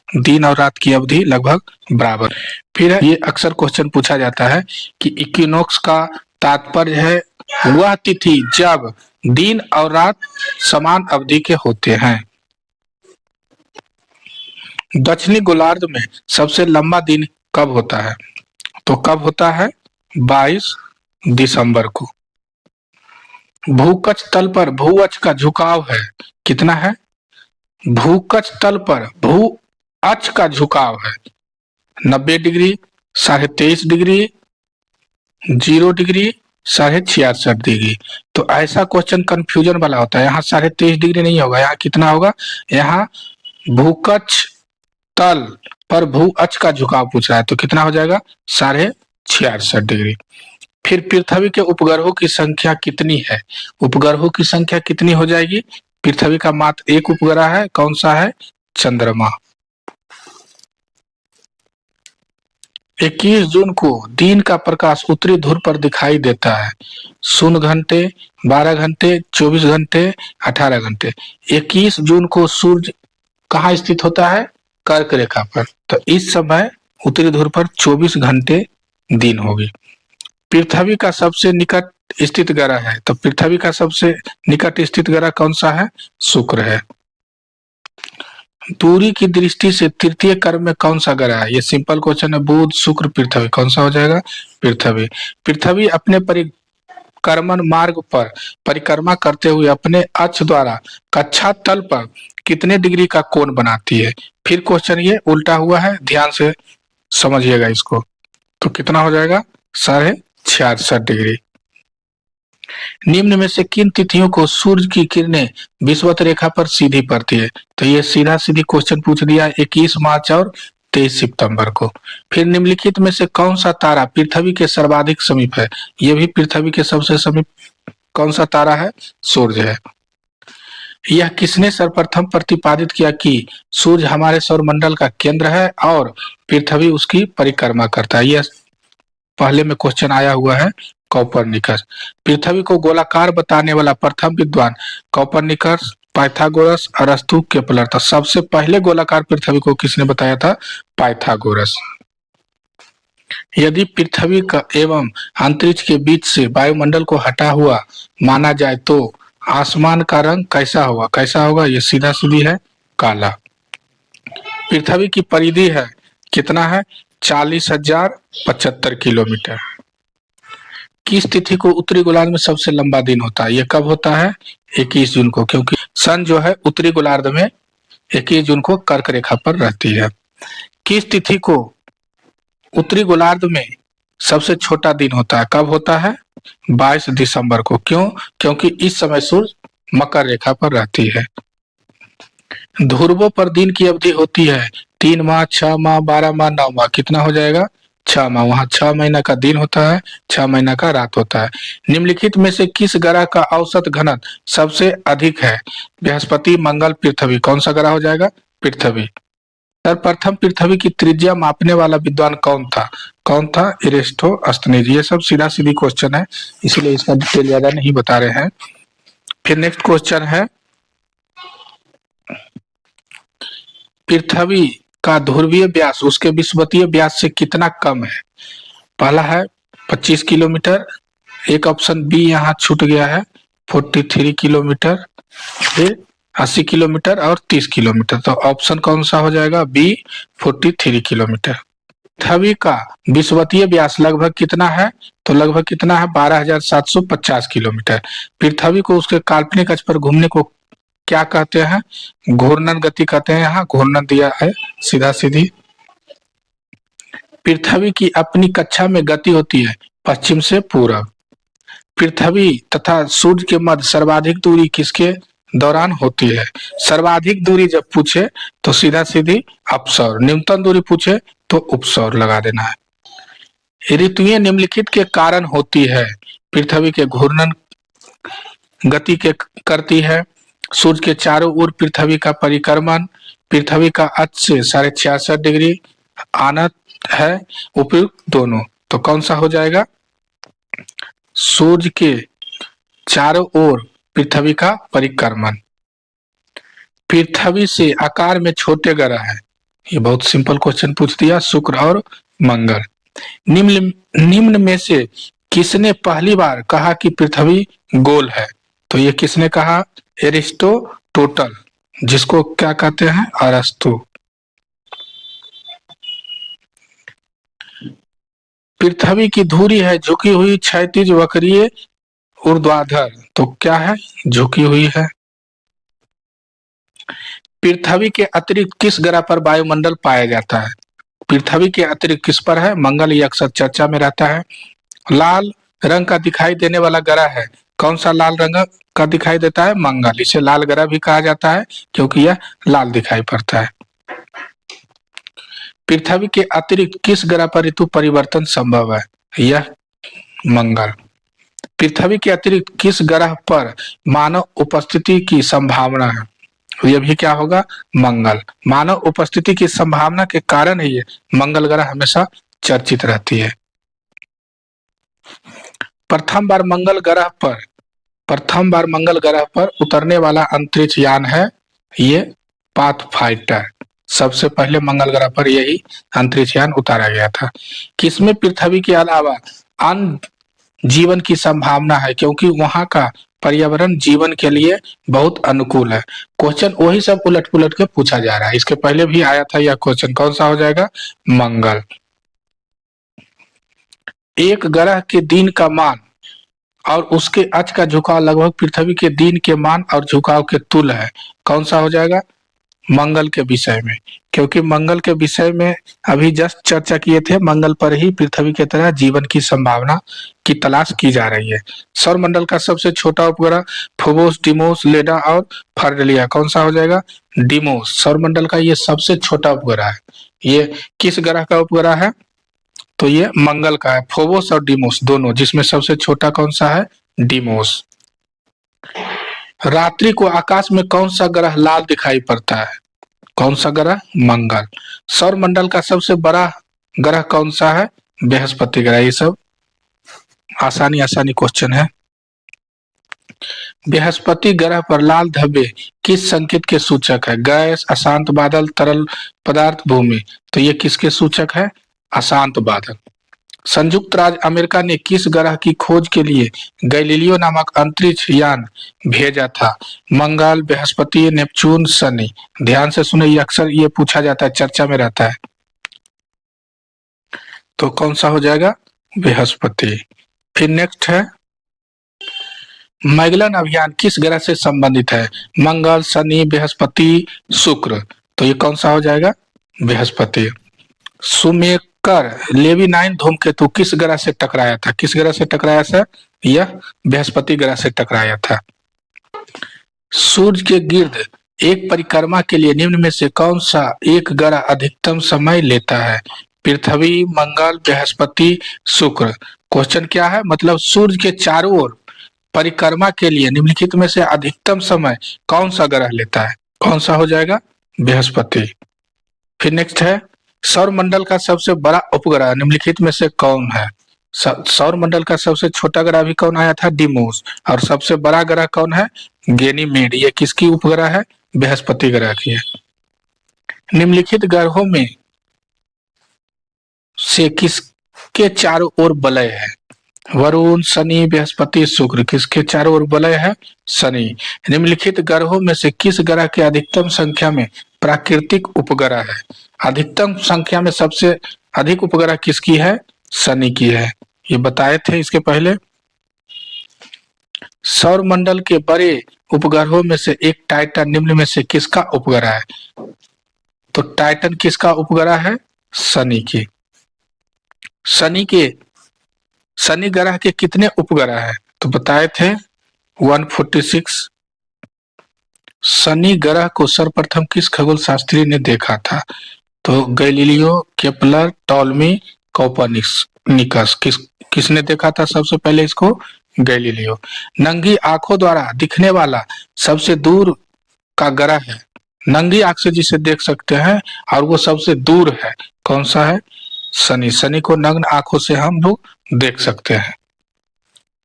दिन और रात की अवधि लगभग बराबर। फिर ये अक्सर क्वेश्चन पूछा जाता है कि इक्विनोक्स का तात्पर्य है वह तिथि जब दिन और रात समान अवधि के होते हैं। दक्षिणी गोलार्ध में सबसे लंबा दिन कब होता है? तो कब होता है? 22 दिसंबर को। भूकक्ष तल पर भू अक्ष का झुकाव है कितना है? भूकक्ष तल पर भू अक्ष का झुकाव है 90 डिग्री, 23.5 डिग्री, 0 डिग्री, 66.5 डिग्री। तो ऐसा क्वेश्चन कंफ्यूजन वाला होता है। यहाँ 23.5 डिग्री नहीं होगा, यहाँ कितना होगा? यहाँ भूकक्ष तल पर भू अक्ष का झुकाव पूछ रहा है, तो कितना हो जाएगा? 66.5 डिग्री। फिर पृथ्वी के उपग्रहों की संख्या कितनी है? उपग्रहों की संख्या कितनी हो जाएगी? पृथ्वी का मात्र एक उपग्रह है, कौन सा है? चंद्रमा। 21 जून को दिन का प्रकाश उत्तरी ध्रुव पर दिखाई देता है 0 घंटे, 12 घंटे, 24 घंटे, 18 घंटे। 21 जून को सूर्य कहाँ स्थित होता है? कर्क रेखा पर। तो इस समय उत्तरी ध्रुव पर 24 घंटे दिन होगी। पृथ्वी का सबसे निकट स्थित ग्रह है, तो पृथ्वी का सबसे निकट स्थित ग्रह कौन सा है? शुक्र है। दूरी की दृष्टि से तृतीय क्रम में कौन सा ग्रह है? ये सिंपल क्वेश्चन है। बुध, शुक्र, पृथ्वी, कौन सा हो जाएगा? पृथ्वी। पृथ्वी अपने परिक्रमण मार्ग पर परिक्रमा करते हुए अपने अक्ष द्वारा कक्षा तल पर कितने डिग्री का कोण बनाती है? फिर क्वेश्चन ये उल्टा हुआ है, ध्यान से समझिएगा इसको। तो कितना हो जाएगा? 66.5 डिग्री। निम्न में से किन तिथियों को सूर्य की किरणें विषुवत रेखा पर सीधी पड़ती है? तो ये सीधा सीधी क्वेश्चन पूछ दिया 21 मार्च और 23 सितंबर को। फिर निम्नलिखित में से कौन सा तारा पृथ्वी के सर्वाधिक समीप है? ये भी पृथ्वी के सबसे समीप कौन सा तारा है? सूर्य है। यह किसने सर्वप्रथम प्रतिपादित किया कि सूर्य हमारे सौरमंडल का केंद्र है और पृथ्वी उसकी परिक्रमा करता है? यह पहले में क्वेश्चन आया हुआ है कोपरनिकस। पृथ्वी को गोलाकार बताने वाला प्रथम विद्वान कोपरनिकस, पाइथागोरस, अरस्तु, केपलर था। सबसे पहले गोलाकार पृथ्वी को किसने बताया था? पाइथागोरस। यदि पृथ्वी का एवं अंतरिक्ष के बीच से वायुमंडल को हटा हुआ माना जाए तो आसमान का रंग कैसा होगा? कैसा होगा? ये सीधा सीधी है, काला। पृथ्वी की परिधि है कितना है? 40,075 किलोमीटर। किस तिथि को उत्तरी गोलार्ध में सबसे लंबा दिन होता है? ये कब होता है? 21 जून को, क्योंकि सन जो है उत्तरी गोलार्ध में 21 जून को कर्क रेखा पर रहती है। किस तिथि को उत्तरी गोलार्ध में सबसे छोटा दिन होता है? कब होता है? 22 दिसंबर को। क्यों? क्योंकि इस समय सूर्य मकर रेखा पर रहती है। ध्रुवों पर दिन की अवधि होती है 3 माह, 6 माह, 12 माह, 9 माह। कितना हो जाएगा? 6 माह। वहां 6 महीना का दिन होता है, 6 महीना का रात होता है। निम्नलिखित में से किस ग्रह का औसत घनत्व सबसे अधिक है? बृहस्पति, मंगल, पृथ्वी। कौन सा ग्रह हो जाएगा? पृथ्वी। सर्वप्रथम पृथ्वी की त्रिज्या मापने वाला विद्वान कौन था? कौन था? एरिस्टोस्थनीज। ये सब सीधा सीधी क्वेश्चन है, इसलिए इसका डिटेल ज्यादा नहीं बता रहे हैं। फिर नेक्स्ट क्वेश्चन है, पृथ्वी का ध्रुवीय व्यास उसके विषुवतीय व्यास से कितना कम है? पहला है 25 किलोमीटर, एक ऑप्शन बी यहाँ छूट गया है 43 किलोमीटर, फिर 80 किलोमीटर और 30 किलोमीटर। तो ऑप्शन कौन सा हो जाएगा? B 43 kilometre. पृथ्वी का विषुवतीय व्यास लगभग कितना है? तो लगभग कितना है? 12,750 किलोमीटर। पृथ्वी को उसके काल्पनिक अक्ष पर घूमने को क्या कहते हैं? घूर्णन गति कहते हैं। यहाँ घूर्णन दिया है सीधा सीधी। पृथ्वी की अपनी कक्षा में गति होती है पश्चिम से पूरब। पृथ्वी तथा सूर्य के मध्य सर्वाधिक दूरी किसके दौरान होती है? सर्वाधिक दूरी जब पूछे तो सीधा सीधी अपसौर, न्यूनतम दूरी पूछे तो उपसौर लगा देना है। ऋतुएं निम्नलिखित के कारण होती है। पृथ्वी के घूर्णन गति के करती है, सूर्य के चारों ओर पृथ्वी का परिक्रमण, पृथ्वी का अक्ष से 66.5 डिग्री आनत है, उपयुक्त दोनों। तो कौन सा हो जाएगा? सूर्य के चारों ओर पृथ्वी का परिक्रमण। पृथ्वी से आकार में छोटे ग्रह हैं, ये बहुत सिंपल क्वेश्चन पूछ दिया, शुक्र और मंगल। निम्न में से किसने पहली बार कहा कि पृथ्वी गोल है? तो ये किसने कहा? एरिस्टोटल, जिसको क्या कहते हैं? अरस्तु। पृथ्वी की धुरी है झुकी हुई क्षैतिज वक्रीय ऊर्ध्वाधर, तो क्या है? झुकी हुई है। पृथ्वी के अतिरिक्त किस ग्रह पर वायुमंडल पाया जाता है? पृथ्वी के अतिरिक्त किस पर है? मंगल, ये अक्सर चर्चा में रहता है। लाल रंग का दिखाई देने वाला ग्रह है, कौन सा लाल रंग का दिखाई देता है? मंगल। इसे लाल ग्रह भी कहा जाता है क्योंकि यह लाल दिखाई पड़ता है। पृथ्वी के अतिरिक्त किस ग्रह पर ऋतु परिवर्तन संभव है? यह मंगल। पृथ्वी के अतिरिक्त किस ग्रह पर मानव उपस्थिति की संभावना है? यह भी क्या होगा? मंगल। मानव उपस्थिति की संभावना के कारण ही मंगल ग्रह हमेशा चर्चित रहती है। प्रथम बार मंगल ग्रह पर उतरने वाला अंतरिक्ष यान है ये पाथफाइंडर। सबसे पहले मंगल ग्रह पर यही अंतरिक्ष यान उतारा गया था। किसमें पृथ्वी के अलावा अन्य जीवन की संभावना है? क्योंकि वहां का पर्यावरण जीवन के लिए बहुत अनुकूल है। क्वेश्चन वही सब उलट पुलट के पूछा जा रहा है, इसके पहले भी आया था यह क्वेश्चन। कौन सा हो जाएगा? मंगल। एक ग्रह के दिन का मान और उसके अक्ष का झुकाव लगभग पृथ्वी के दिन के मान और झुकाव के तुल्य है, कौन सा हो जाएगा? मंगल के विषय में, क्योंकि मंगल के विषय में अभी जस्ट चर्चा किए थे, मंगल पर ही पृथ्वी की तरह जीवन की संभावना की तलाश की जा रही है। सौर मंडल का सबसे छोटा उपग्रह फोबोस, डिमोस, लेडा और फर्डेलिया, कौन सा हो जाएगा? डिमोस। सौर मंडल का ये सबसे छोटा उपग्रह है। ये किस ग्रह का उपग्रह है? तो ये मंगल का है, फोबोस और डिमोस दोनों, जिसमें सबसे छोटा कौन सा है? डिमोस। रात्रि को आकाश में कौन सा ग्रह लाल दिखाई पड़ता है? कौन सा ग्रह? मंगल। सौर मंडल का सबसे बड़ा ग्रह कौन सा है? बृहस्पति ग्रह। ये सब आसानी क्वेश्चन है। बृहस्पति ग्रह पर लाल धब्बे किस संकेत के सूचक है? गैस, अशांत बादल, तरल पदार्थ, भूमि। तो ये किसके सूचक है? अशांत बादल। संयुक्त राज्य अमेरिका ने किस ग्रह की खोज के लिए गैलीलियो नामक अंतरिक्ष यान भेजा था? मंगल, बृहस्पति, नेपच्यून, शनि। ध्यान से सुने, ये अक्सर ये पूछा जाता है, चर्चा में रहता है। तो कौन सा हो जाएगा? बृहस्पति। फिर नेक्स्ट है, मैगेलन अभियान किस ग्रह से संबंधित है? मंगल, शनि, बृहस्पति, शुक्र। तो ये कौन सा हो जाएगा? बृहस्पति। सुमेकर लेविनाइन धूमकेतु किस ग्रह से टकराया था? किस ग्रह से टकराया था? यह बृहस्पति ग्रह से टकराया था। सूर्य के गिर्द एक परिक्रमा के लिए निम्न में से कौन सा एक ग्रह अधिकतम समय लेता है? पृथ्वी, मंगल, बृहस्पति, शुक्र। क्वेश्चन क्या है? मतलब सूर्य के चारों ओर परिक्रमा के लिए निम्नलिखित में से अधिकतम समय कौन सा ग्रह लेता है? कौन सा हो जाएगा? बृहस्पति। फिर नेक्स्ट है, सौर मंडल का सबसे बड़ा उपग्रह निम्नलिखित में से कौन है? सौर मंडल का सबसे छोटा ग्रह भी कौन आया था? डिमोस। और सबसे बड़ा ग्रह कौन है? गैनीमेड। ये किसकी उपग्रह है? बृहस्पति ग्रह की है। निम्नलिखित ग्रहों में से किसके चारों ओर वलय है? वरुण, शनि, बृहस्पति, शुक्र। किसके चारों ओर वलय है? शनि। निम्नलिखित ग्रहों में से किस ग्रह के अधिकतम संख्या में प्राकृतिक उपग्रह है? अधिकतम संख्या में सबसे अधिक उपग्रह किसकी है? शनि की है, ये बताए थे इसके पहले। सौर मंडल के बड़े उपग्रहों में से एक टाइटन निम्न में से किसका उपग्रह है? तो टाइटन किसका उपग्रह है? शनि की। शनि ग्रह के कितने उपग्रह हैं? तो बताए थे 146। शनि ग्रह को सर्वप्रथम किस खगोल शास्त्री ने देखा था? तो गैलीलियो, केपलर, टॉलमी, कोपरनिकस। किसने देखा था सबसे पहले इसको? गैलीलियो। नंगी आंखों द्वारा दिखने वाला सबसे दूर का ग्रह है, नंगी आंख से जिसे देख सकते हैं और वो सबसे दूर है, कौन सा है? शनि। शनि को नग्न आंखों से हम लोग देख सकते हैं।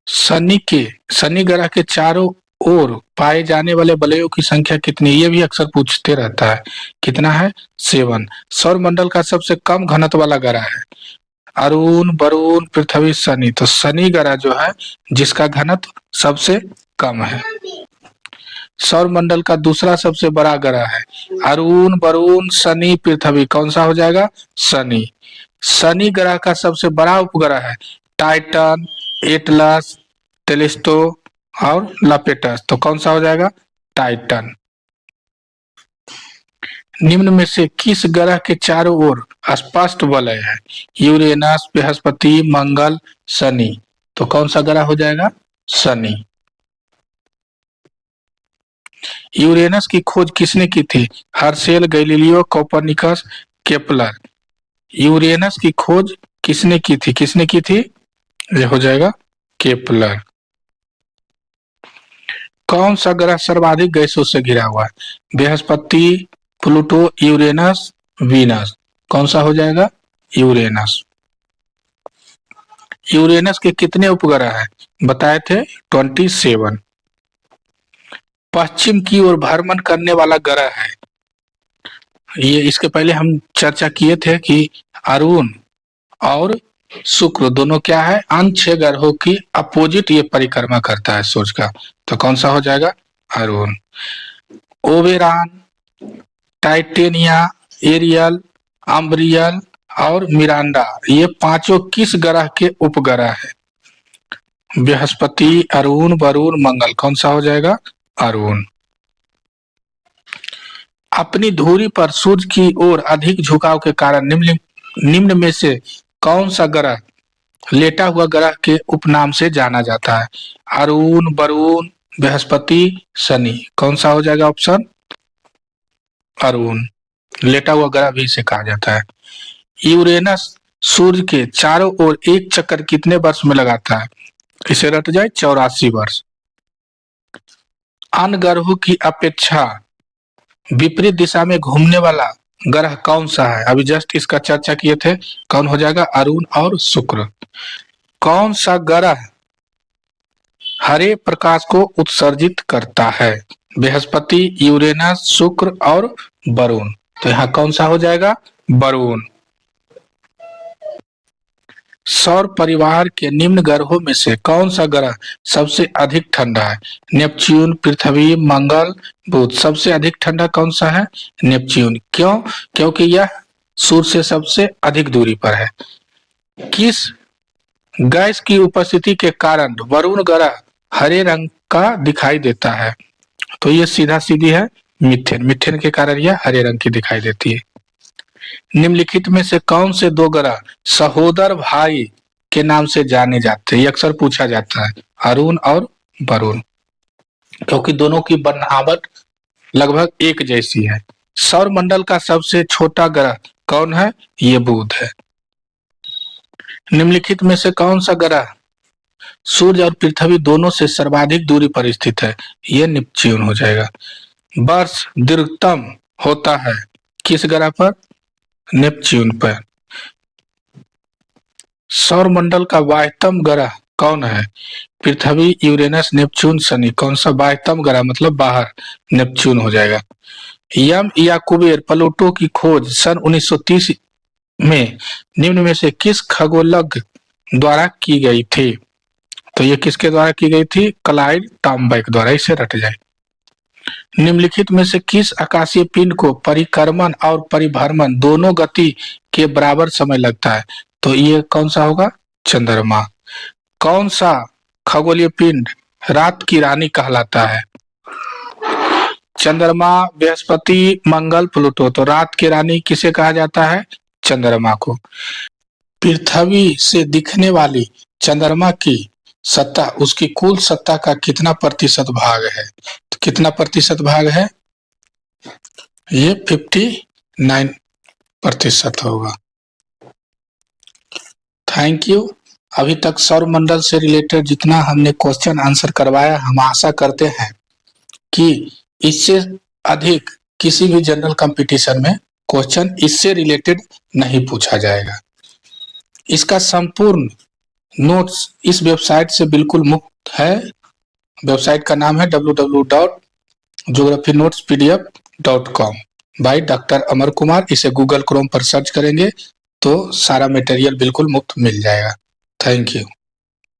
शनि ग्रह के चारों ओर पाए जाने वाले वलयों की संख्या कितनी? ये भी अक्सर पूछते रहता है। कितना है? 7। सौर मंडल का सबसे कम घनत्व वाला ग्रह है? अरुण, वरुण, पृथ्वी, शनि। तो शनि ग्रह जो है जिसका घनत्व सबसे कम है। सौर मंडल का दूसरा सबसे बड़ा ग्रह है? अरुण, वरुण, शनि, पृथ्वी। कौन सा हो जाएगा? शनि। शनि ग्रह का सबसे बड़ा उपग्रह है टाइटन, एटलस, टेलिस्टो और लापेटस। तो कौन सा हो जाएगा? टाइटन। निम्न में से किस ग्रह के चारों ओर स्पष्ट वलय है? यूरेनस, बृहस्पति, मंगल, शनि। तो कौन सा ग्रह हो जाएगा? शनि। यूरेनस की खोज किसने की थी? Herschel, Galileo, Copernicus, Kepler. Uranus की खोज किसने की थी? किसने की थी? ये हो जाएगा केपलर। कौन सा ग्रह सर्वाधिक गैसों से घिरा हुआ है? Brihaspati, Pluto, Uranus, Venus. कौन सा हो जाएगा? यूरेनस। यूरेनस के कितने उपग्रह हैं? बताए थे 27। पश्चिम की ओर भ्रमण करने वाला ग्रह है? ये इसके पहले हम चर्चा किए थे कि अरुण और शुक्र दोनों क्या है? अन्य 6 ग्रहों की अपोजिट ये परिक्रमा करता है सूर्य का। तो कौन सा हो जाएगा? अरुण। ओबेरॉन, टाइटेनिया, एरियल, अम्ब्रियल और मिरांडा, ये पांचों किस ग्रह के उपग्रह है? बृहस्पति, अरुण, वरुण, मंगल। कौन सा हो जाएगा? अरुण। अपनी धुरी पर सूर्य की ओर अधिक झुकाव के कारण निम्न में से कौन सा ग्रह लेटा हुआ ग्रह के उपनाम से जाना जाता है? अरुण, वरुण, बृहस्पति, शनि। कौन सा हो जाएगा ऑप्शन? अरुण। लेटा हुआ ग्रह भी इसे कहा जाता है। यूरेनस सूर्य के चारों ओर एक चक्कर कितने वर्ष में लगाता है? इसे रट जाए 84 वर्ष। अन्य ग्रहों की अपेक्षा विपरीत दिशा में घूमने वाला ग्रह कौन सा है? अभी जस्ट इसका चर्चा किए थे। कौन हो जाएगा? अरुण और शुक्र। कौन सा ग्रह हरे प्रकाश को उत्सर्जित करता है? बृहस्पति, यूरेनस, शुक्र और वरुण। तो यहाँ कौन सा हो जाएगा? वरुण। सौर परिवार के निम्न ग्रहों में से कौन सा ग्रह सबसे अधिक ठंडा है? नेपच्यून, पृथ्वी, मंगल, बुध। सबसे अधिक ठंडा कौन सा है? नेपच्यून। क्यों? क्योंकि यह सूर्य से सबसे अधिक दूरी पर है। किस गैस की उपस्थिति के कारण वरुण ग्रह हरे रंग का दिखाई देता है? तो ये सीधा सीधी है मीथेन। मीथेन के कारण यह हरे रंग की दिखाई देती है। निम्नलिखित में से कौन से 2 ग्रह सहोदर भाई के नाम से जाने जाते हैं? ये अक्सर पूछा जाता है, अरुण और वरुण, क्योंकि दोनों की बनावट लगभग एक जैसी है। सौर मंडल का सबसे छोटा ग्रह कौन है? ये बुध है। निम्नलिखित में से कौन सा ग्रह सूर्य और पृथ्वी दोनों से सर्वाधिक दूरी पर स्थित है? ये नेपच्यून हो जाएगा। वर्ष दीर्घतम होता है किस ग्रह पर? नेपच्यून पर। सौर मंडल का बाह्यतम ग्रह कौन है? पृथ्वी, यूरेनस, नेपच्यून, शनि। कौन सा बाह्यतम ग्रह मतलब बाहर? नेपच्यून हो जाएगा। यम या कुबेर, प्लूटो की खोज सन 1930 में निम्न में से किस खगोलज्ञ द्वारा की गई थी? तो ये किसके द्वारा की गई थी? क्लाइड टॉम्बैक द्वारा। इसे रट जाए। निम्नलिखित में से किस आकाशीय पिंड को परिक्रमण और परिभ्रमण दोनों गति के बराबर समय लगता है? तो ये कौन सा होगा? चंद्रमा। कौन सा खगोलीय पिंड रात की रानी कहलाता है? चंद्रमा, बृहस्पति, मंगल, प्लूटो। तो रात की रानी किसे कहा जाता है? चंद्रमा को। पृथ्वी से दिखने वाली चंद्रमा की सतह उसकी कुल सतह का कितना प्रतिशत भाग है? तो कितना प्रतिशत भाग है? ये 59% होगा। Thank you. अभी तक सौरमंडल से रिलेटेड जितना हमने क्वेश्चन आंसर करवाया, हम आशा करते हैं कि इससे अधिक किसी भी जनरल कंपटीशन में क्वेश्चन इससे रिलेटेड नहीं पूछा जाएगा। इसका संपूर्ण नोट्स इस वेबसाइट से बिल्कुल मुफ्त है। वेबसाइट का नाम है www.geographynotespdf.com by doctor Amar Kumar. इसे गूगल क्रोम पर सर्च करेंगे तो सारा मटेरियल बिल्कुल मुफ्त मिल जाएगा। Thank you.